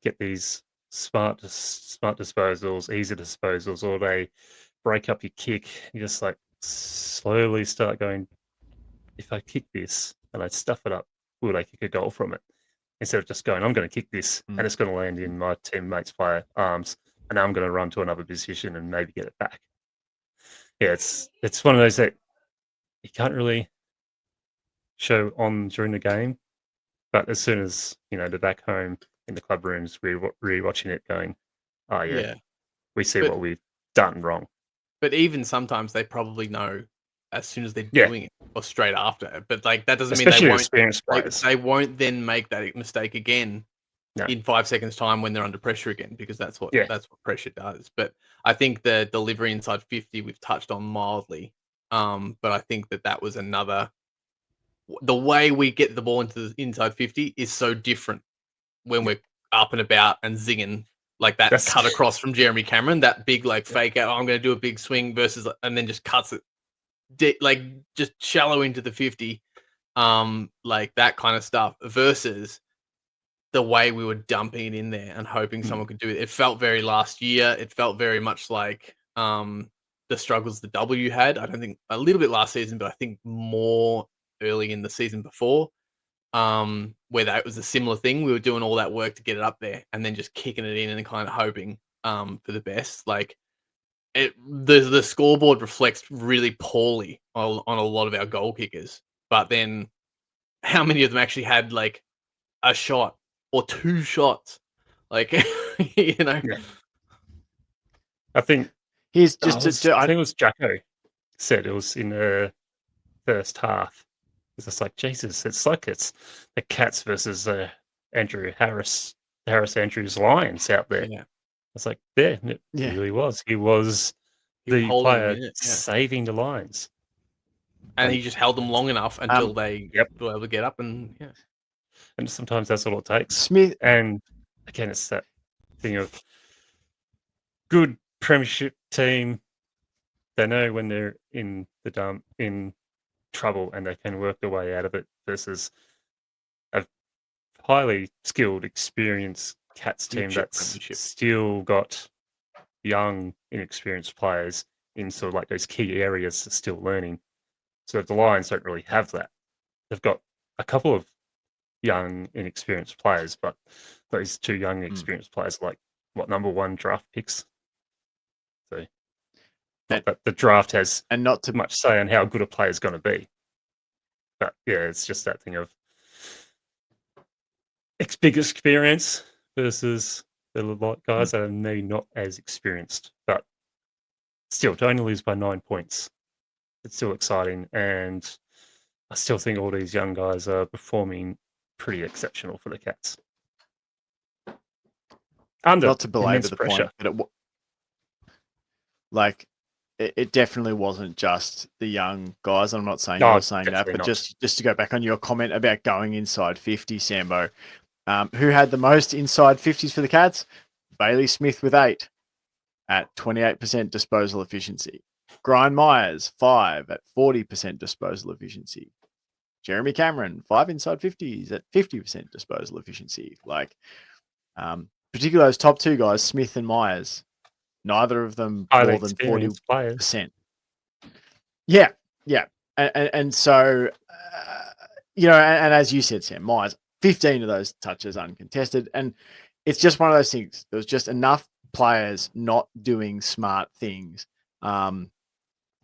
get these smart disposals, easy disposals, or they break up your kick. You just like slowly start going, if I kick this and I stuff it up, will I kick a goal from it? Instead of just going, I'm going to kick this and it's going to land in my teammate's player arms, and I'm going to run to another position and maybe get it back. Yeah, it's one of those that you can't really show on during the game, but as soon as they're back home in the club rooms, we're rewatching it, going, we see what we've done wrong. But even sometimes they probably know as soon as they're Yeah. doing it or straight after. But like that doesn't Especially mean experienced players. they won't then make that mistake again No. in 5 seconds time when they're under pressure again, because that's what Yeah. pressure does. But I think the delivery inside 50 we've touched on mildly. But I think that was another, the way we get the ball into the inside 50 is so different when we're up and about and zinging like that. That's- Cut across from Jeremy Cameron, that big like fake out, I'm going to do a big swing versus, and then just cuts it like just shallow into the 50, like that kind of stuff, versus the way we were dumping it in there and hoping someone could do it. It felt very last year. It felt very much like the struggles the W had. I don't think a little bit last season, but I think more early in the season before, where that was a similar thing. We were doing all that work to get it up there and then just kicking it in and kind of hoping for the best. Like the scoreboard reflects really poorly on a lot of our goal kickers, but then how many of them actually had like a shot or 2 shots? Like, you know. Yeah. I think Here's I think it was Jacko said it was in the first half. It's just like, Jesus, it's like it's the Cats versus Andrew Harris, Harris Andrews Lions out there. Yeah. It's like, it really was. He was the holding them player in it, yeah. saving the Lions. And he just held them long enough until they were able to get up and And sometimes that's all it takes. Smith. And again, it's that thing of good premiership team. They know when they're in the dump, in trouble, and they can work their way out of it, versus a highly skilled, experienced Cats team that's still got young, inexperienced players in sort of like those key areas that's still learning. So the Lions don't really have that. They've got a couple of young, inexperienced players, but those 2 young, experienced players are like, what, number 1 draft picks? So not that the draft has not too much say on how good a player is going to be. But yeah, it's just that thing of big experience versus the guys that are maybe not as experienced. But still, to only lose by 9 points, it's still exciting. And I still think all these young guys are performing pretty exceptional for the Cats. Not to belabor the pressure. point, but it definitely wasn't just the young guys. I'm not saying you're saying that, but just to go back on your comment about going inside 50, Sambo, who had the most inside 50s for the Cats? Bailey Smith with 8 at 28% disposal efficiency. Brian Myers, 5 at 40% disposal efficiency. Jeremy Cameron, 5 inside 50s at 50% disposal efficiency. Particularly those top 2 guys, Smith and Myers, neither of them more than 40%. Players. Yeah. And so, and as you said, Sam, Myers, 15 of those touches uncontested. And it's just one of those things. There was just enough players not doing smart things.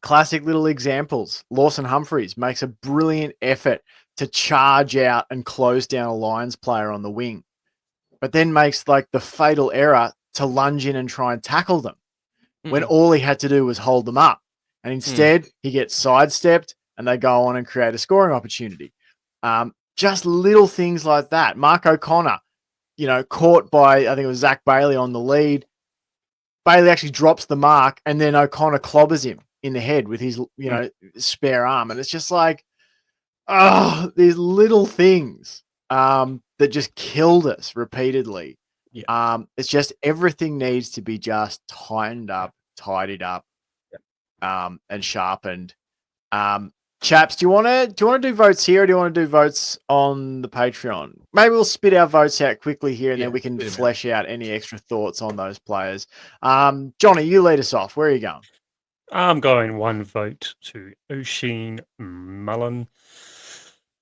Classic little examples. Lawson Humphreys makes a brilliant effort to charge out and close down a Lions player on the wing, but then makes like the fatal error to lunge in and try and tackle them when all he had to do was hold them up. And instead he gets sidestepped and they go on and create a scoring opportunity. Just little things like that. Mark O'Connor, caught by, I think it was Zach Bailey on the lead. Bailey actually drops the mark and then O'Connor clobbers him in the head with his, spare arm. And it's just like, these little things that just killed us repeatedly. Yeah. It's just everything needs to be just tightened up, tidied up, and sharpened. Chaps, do you want to do votes here, or do you want to do votes on the Patreon? Maybe we'll spit our votes out quickly here, and then we can flesh out any extra thoughts on those players. Johnny, you lead us off. Where are you going? I'm going 1 vote to Oisin Mullen.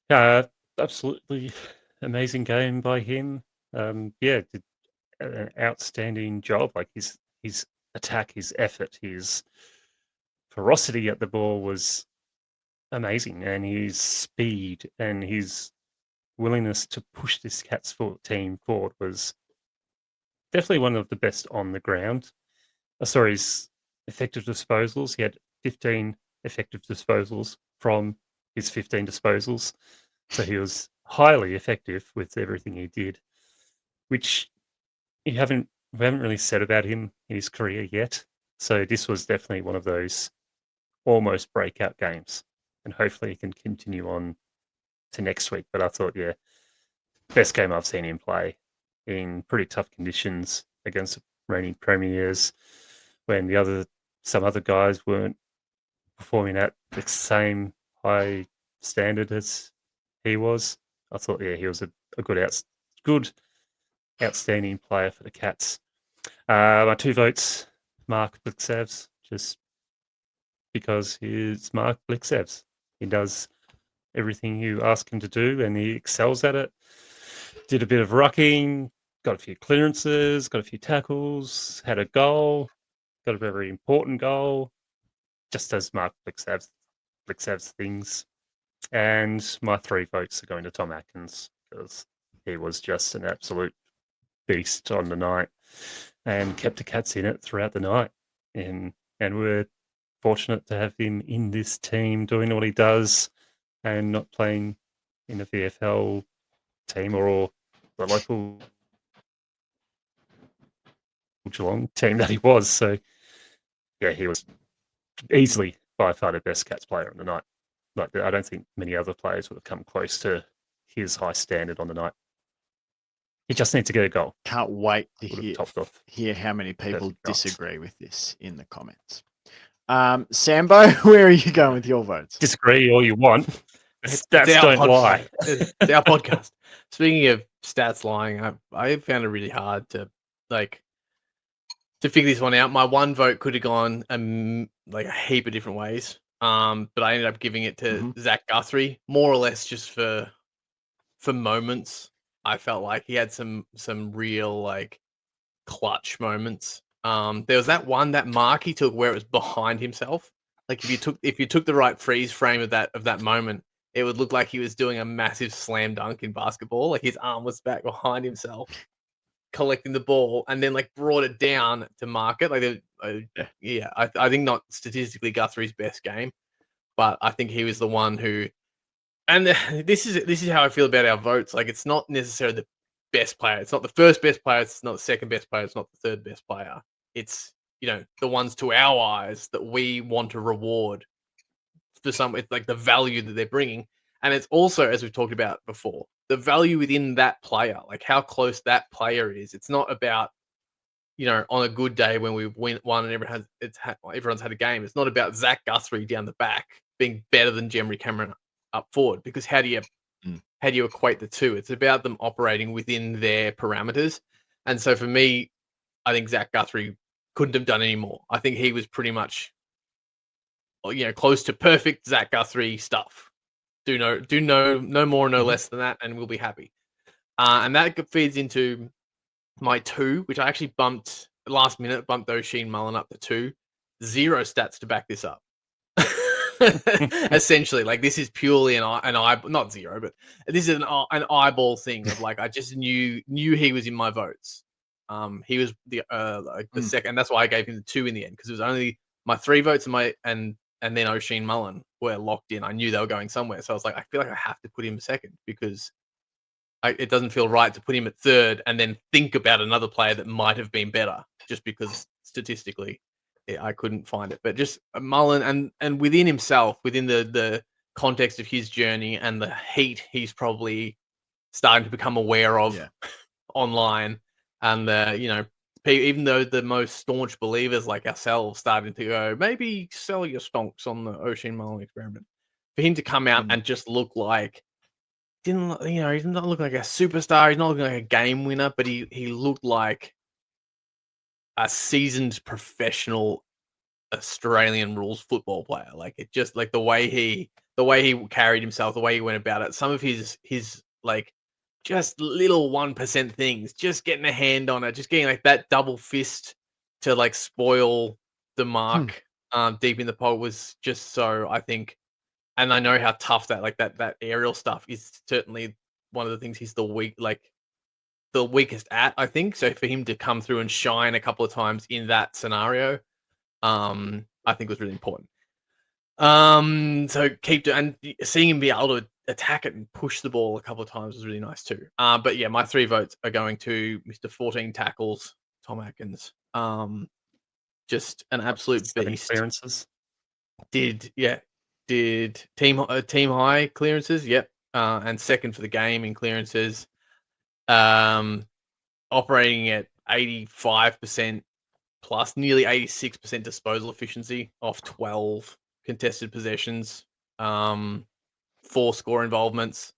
Absolutely amazing game by him. Did an outstanding job. Like his attack, his effort, his ferocity at the ball was amazing, and his speed and his willingness to push this Cats team forward was definitely one of the best on the ground. His effective disposals. He had 15 effective disposals from his 15 disposals. So he was highly effective with everything he did, which we haven't really said about him in his career yet. So this was definitely one of those almost breakout games, and hopefully he can continue on to next week. But I thought, yeah, best game I've seen him play in pretty tough conditions against reigning premiers when some other guys weren't performing at the same high standard as he was. I thought, yeah, he was a good outstanding player for the Cats. My 2 votes, Mark Blixevs, just because he's Mark Blixevs. He does everything you ask him to do, and he excels at it. Did a bit of rucking, got a few clearances, got a few tackles, had a goal, got a very important goal, just does Mark Blixevs things. And my 3 votes are going to Tom Atkins because he was just an absolute beast on the night and kept the Cats in it throughout the night. And we're fortunate to have him in this team doing what he does and not playing in the VFL team or the local Geelong team that he was. So, yeah, he was easily by far the best Cats player on the night. Like, I don't think many other players would have come close to his high standard on the night. He just needs to get a goal. Can't wait to Would have topped off. hear how many people Perfect goals. disagree with this in the comments. Sambo, where are you going with your votes? Disagree all you want. It's Stats our don't lie. It's our podcast. Speaking of stats lying, I found it really hard to figure this one out. My 1 vote could have gone like a heap of different ways. But I ended up giving it to Zach Guthrie, more or less just for moments. I felt like he had some real like clutch moments. There was that mark he took where it was behind himself. Like if you took the right freeze frame of that moment, it would look like he was doing a massive slam dunk in basketball. Like his arm was back behind himself, collecting the ball, and then like brought it down to mark it. Like, I think not statistically Guthrie's best game, but I think he was the one who. And this is how I feel about our votes. Like it's not necessarily the best player. It's not the first best player. It's not the second best player. It's not the third best player. It's the ones to our eyes that we want to reward for some. It's like the value that they're bringing, and it's also, as we've talked about before, the value within that player, like how close that player is. It's not about on a good day when we've won and everyone's had a game. It's not about Zach Guthrie down the back being better than Jemry Cameron up forward, because how do you equate the two? It's about them operating within their parameters. And so for me, I think Zach Guthrie couldn't have done any more. I think he was pretty much close to perfect Zach Guthrie stuff. Do no more, no less than that, and we'll be happy. And that feeds into my 2, which I actually bumped last minute, bumped O'Sheen Mullen up to 2. 0 stats to back this up. Essentially, like this is purely an eye, not 0, but this is an eyeball thing of like I just knew he was in my votes. He was the second, and that's why I gave him the 2 in the end, because it was only my 3 votes and then O'Sheen Mullen were locked in. I knew they were going somewhere, so I was like, I feel like I have to put him second, because it doesn't feel right to put him at third and then think about another player that might have been better, just because statistically I couldn't find it. But just Mullen and within himself, within the context of his journey and the heat he's probably starting to become aware of online, and even though the most staunch believers like ourselves starting to go, maybe sell your stonks on the O'Sheen Mullen experiment, for him to come out and just look like he's not looking like a superstar, he's not looking like a game winner, but he looked like a seasoned professional Australian rules football player. Like it just like the way he carried himself, the way he went about it, some of his like just little 1% things, just getting a hand on it, just getting like that double fist to like spoil the mark deep in the pod was just so, I think. And I know how tough that aerial stuff is. Certainly one of the things he's the weakest at, I think. So for him to come through and shine a couple of times in that scenario, I think was really important. So and seeing him be able to attack it and push the ball a couple of times was really nice too. But yeah, my 3 votes are going to Mr. 14 tackles, Tom Atkins. Just an absolute 7 beast. clearances. Did team high clearances? Yep. And second for the game in clearances. Operating at 85% plus, nearly 86% disposal efficiency off 12 contested possessions. 4 score involvements.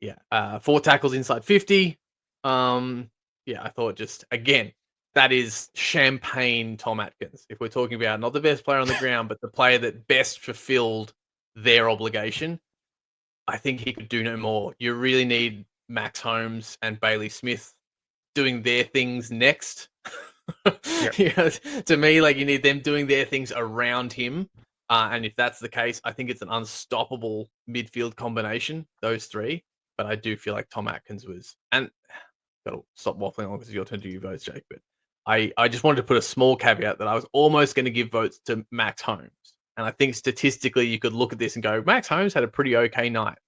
Yeah. 4 tackles inside 50. Yeah, I thought just again, that is champagne Tom Atkins. If we're talking about not the best player on the ground, but the player that best fulfilled their obligation, I think he could do no more. You really need Max Holmes and Bailey Smith doing their things next. Yep. To me, like, you need them doing their things around him. And if that's the case, I think it's an unstoppable midfield combination, those 3. But I do feel like Tom Atkins was, and gotta stop waffling on because it's your turn to do your votes, Jake. But I just wanted to put a small caveat that I was almost going to give votes to Max Holmes. And I think statistically you could look at this and go, Max Holmes had a pretty okay night.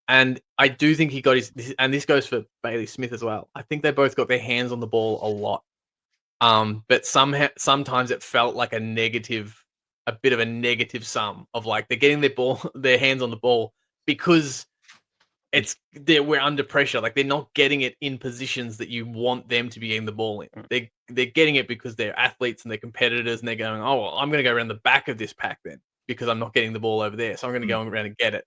And I do think he got and this goes for Bailey Smith as well. I think they both got their hands on the ball a lot. But sometimes it felt like a bit of a negative sum of like they're getting their hands on the ball because we're under pressure. Like they're not getting it in positions that you want them to be getting the ball in. They're getting it because they're athletes and they're competitors and they're going, oh, well, I'm going to go around the back of this pack then because I'm not getting the ball over there. So I'm going to go around and get it.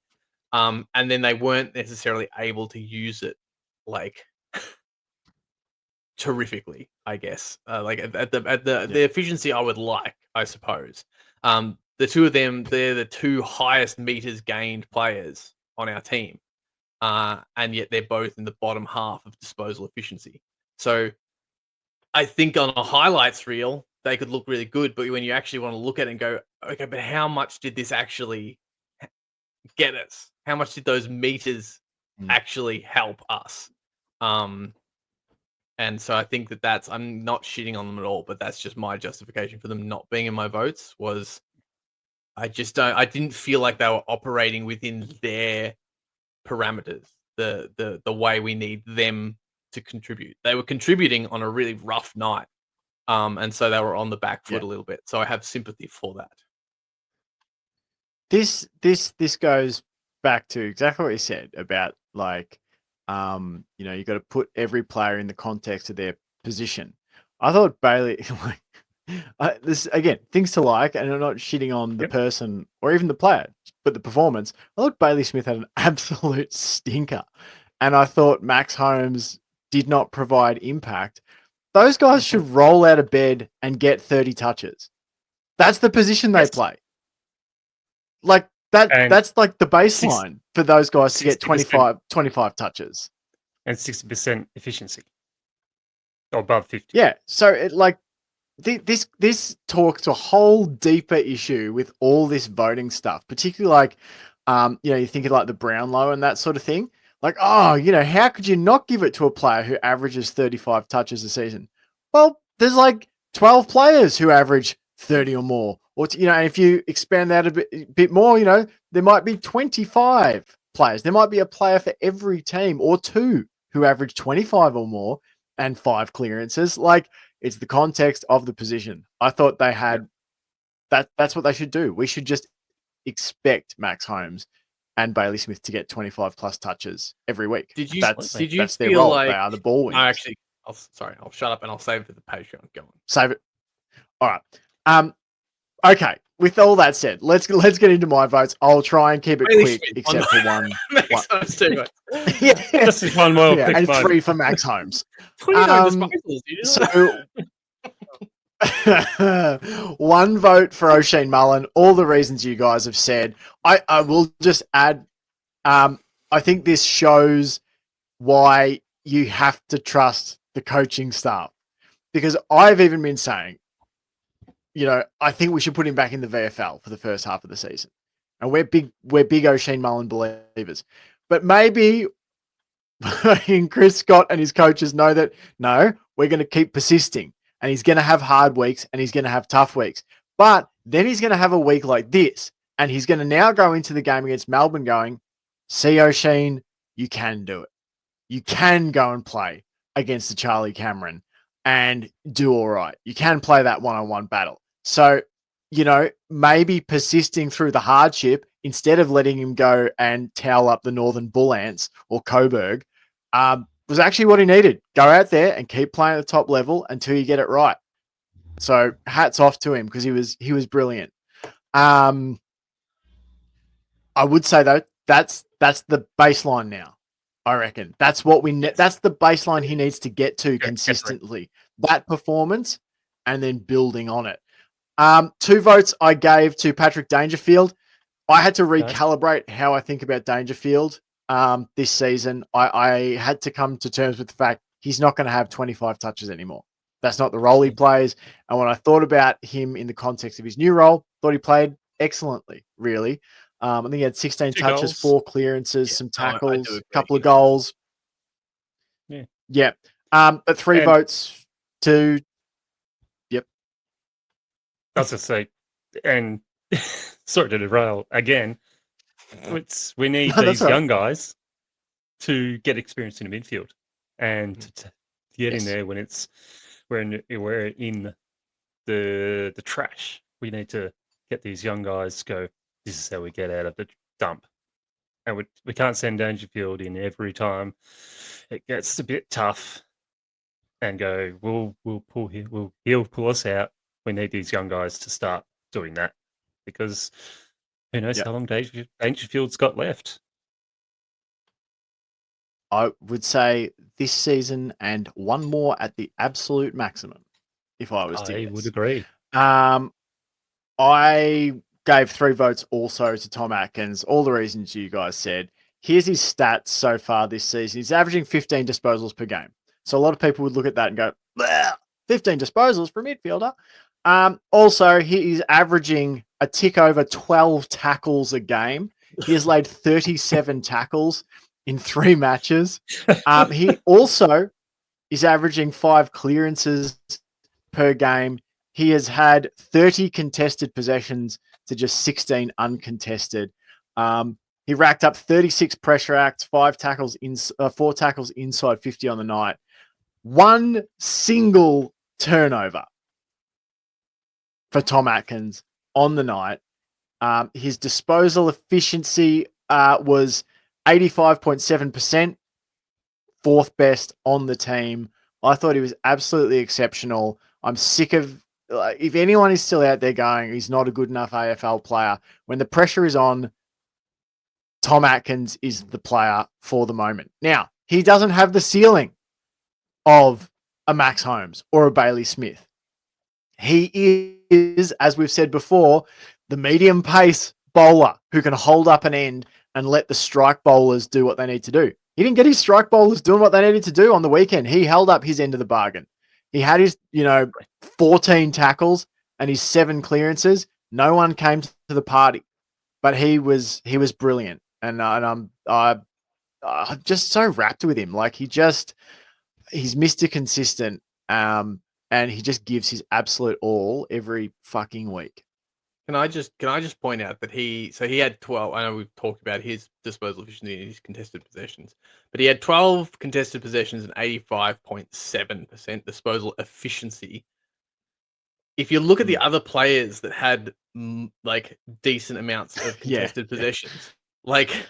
And then they weren't necessarily able to use it like terrifically, I guess. Like at the efficiency I would like, I suppose. The 2 of them, they're the 2 highest meters gained players on our team. And yet they're both in the bottom half of disposal efficiency. So I think on a highlights reel, they could look really good. But when you actually want to look at it and go, okay, but how much did this actually get us? How much did those meters actually help us? And so I think I'm not shitting on them at all, but that's just my justification for them not being in my votes was I didn't feel like they were operating within their parameters, the way we need them to contribute. They were contributing on a really rough night. And so they were on the back foot a little bit. So I have sympathy for that. This goes back to exactly what you said about like, you got to put every player in the context of their position. I thought Bailey, this again, things to like, and I'm not shitting on the person or even the player, but the performance. I thought Bailey Smith had an absolute stinker, and I thought Max Holmes did not provide impact. Those guys should roll out of bed and get 30 touches. That's the position they play. Like that's like the baseline for those guys to get 25 touches. And 60% efficiency. Or above 50. Yeah. So it like this talks to a whole deeper issue with all this voting stuff, particularly like you think of like the Brownlow and that sort of thing. Like, oh, how could you not give it to a player who averages 35 touches a season? Well, there's like 12 players who average 30 or more. Or, and if you expand that a bit more, there might be 25 players. There might be a player for every team or 2 who average 25 or more and 5 clearances. Like, it's the context of the position. I thought they had that's what they should do. We should just expect Max Holmes and Bailey Smith to get 25 plus touches every week. Did you that's their feel role. like they are the ball wingers. I'll shut up and I'll save it for the Patreon. Go on. Save it. All right. Okay. With all that said, let's get into my votes. I'll try and keep it Bailey quick, Smith, except for one. Max Holmes too much. This is one more quick and vote. 3 for Max Holmes. 29 disposals. So 1 vote for O'Shane Mullen. All the reasons you guys have said. I will just add. I think this shows why you have to trust the coaching staff, because I've even been saying, I think we should put him back in the VFL for the first half of the season, and we're big O'Shane Mullen believers, but maybe Chris Scott and his coaches know that no, we're going to keep persisting. And he's going to have hard weeks and he's going to have tough weeks. But then he's going to have a week like this And he's going to now go into the game against Melbourne going, see, O'Sheen, you can do it. You can go and play against the Charlie Cameron and do all right. You can play that one-on-one battle. So, you know, maybe persisting through the hardship instead of letting him go and towel up the Northern Bull Ants or Coburg was actually what he needed. Go out there and keep playing at the top level until you get it right. So hats off to him because he was brilliant. I would say though that's the baseline now. I reckon that's what that's the baseline he needs to get to consistently. That performance, and then building on it. 2 votes I gave to Patrick Dangerfield. I had to recalibrate how I think about Dangerfield this season. I had to come to terms with the fact he's not going to have 25 touches anymore. That's not the role he plays. And when I thought about him in the context of his new role, thought he played excellently, really. I think he had 16 touches, goals. 4 clearances, some tackles, a couple of Yeah. goals. Yeah. Yeah. But 3 votes to... Yep. I was just say, and sorry to derail again, we need these young guys to get experience in the midfield and to get in there when we're in the trash. We need to get these young guys to go, this is how we get out of the dump. And we can't send Dangerfield in every time it gets a bit tough and go, he'll pull us out. We need these young guys to start doing that because who knows how long Dangerfield's got left. I would say this season and one more at the absolute maximum, if I was to guess. I would agree. I gave 3 votes also to Tom Atkins, all the reasons you guys said. Here's his stats so far this season. He's averaging 15 disposals per game. So a lot of people would look at that and go, 15 disposals for a midfielder. Also, he's averaging a tick over 12 tackles a game. He has laid 37 tackles in 3 matches. He also is averaging 5 clearances per game. He has had 30 contested possessions to just 16 uncontested. He racked up 36 pressure acts, 4 tackles inside 50 on the night. 1 single turnover for Tom Atkins on the night. His disposal efficiency was 85.7%, 4th best on the team. I thought he was absolutely exceptional. I'm sick of, if anyone is still out there going, he's not a good enough AFL player, when the pressure is on, Tom Atkins is the player for the moment. Now, he doesn't have the ceiling of a Max Holmes or a Bailey Smith. He is, as we've said before, the medium pace bowler who can hold up an end and let the strike bowlers do what they need to do. He didn't get his strike bowlers doing what they needed to do on the weekend. He held up his end of the bargain. He had his, 14 tackles and his 7 clearances. No one came to the party, but he was brilliant. And I'm just so wrapped with him. Like he's Mr. Consistent. And he just gives his absolute all every fucking week. Can I just point out that he had 12. I know we've talked about his disposal efficiency and his contested possessions, but he had 12 contested possessions and 85.7% disposal efficiency. If you look at the other players that had like decent amounts of contested possessions, like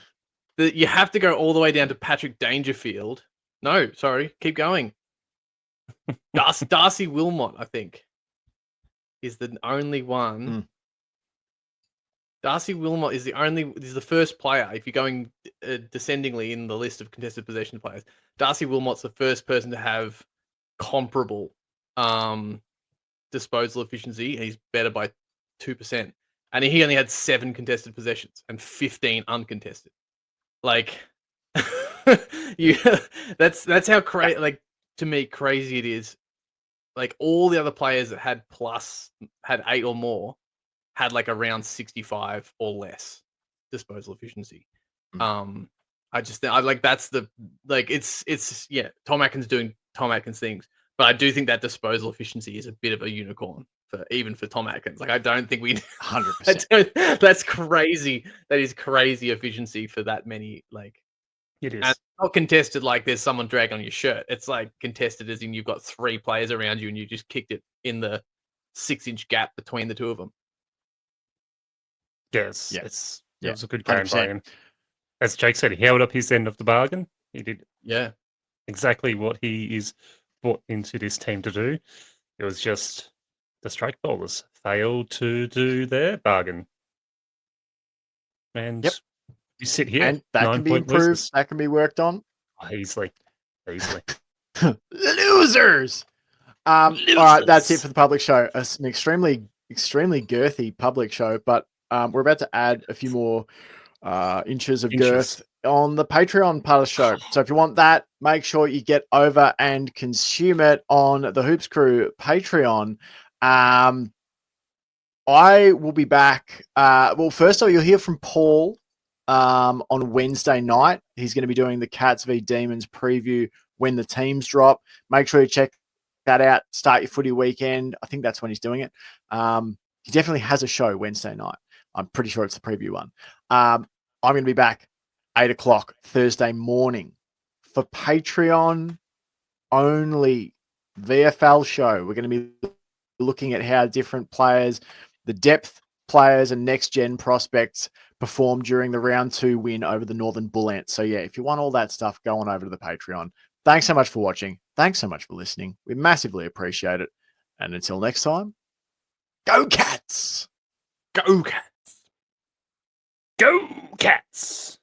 you have to go all the way down to Patrick Dangerfield. No, sorry, keep going. Darcy Wilmot, I think, is the only one. Darcy Wilmot is the first player. If you're going descendingly in the list of contested possession players, Darcy Wilmot's the first person to have comparable disposal efficiency. He's better by 2%, and he only had 7 contested possessions and 15 uncontested. Like, that's how crazy. Like, to me, crazy it is. Like all the other players that had 8 or more had like around 65 or less disposal efficiency. I like that's the like it's Tom Atkins doing Tom Atkins things, but I do think that disposal efficiency is a bit of a unicorn even for Tom Atkins. Like I don't think we 100%. that's crazy. That is crazy efficiency for that many. Like It and is. not contested like there's someone dragging on your shirt. It's like contested as in you've got 3 players around you and you just kicked it in the 6-inch gap between the two of them. Yes, Yeah. it was a good game by 100%. him. As Jake said, he held up his end of the bargain. He did Yeah. exactly what he is brought into this team to do. It was just the strike bowlers failed to do their bargain. And Yep. you sit here, And that can be 9-point improved. losers. That can be worked on. Easily. Losers. All right, that's it for the public show. It's an extremely girthy public show, but we're about to add a few more inches of girth on the Patreon part of the show. So if you want that, make sure you get over and consume it on the Hoops Crew Patreon. I will be back. Well, first of all, you'll hear from Paul on Wednesday night. He's going to be doing the Cats v Demons preview when the teams drop. Make sure you check that out. Start your footy weekend. I think that's when he's doing it. He definitely has a show Wednesday night. I'm pretty sure it's the preview one. I'm going to be back 8 o'clock Thursday morning for Patreon only VFL show. We're going to be looking at how different players, the depth players and next gen prospects performed during the round 2 win over the Northern Bull Ants. So yeah, if you want all that stuff, go on over to the Patreon. Thanks so much for watching. Thanks so much for listening. We massively appreciate it. And until next time, go Cats! Go Cats! Go Cats!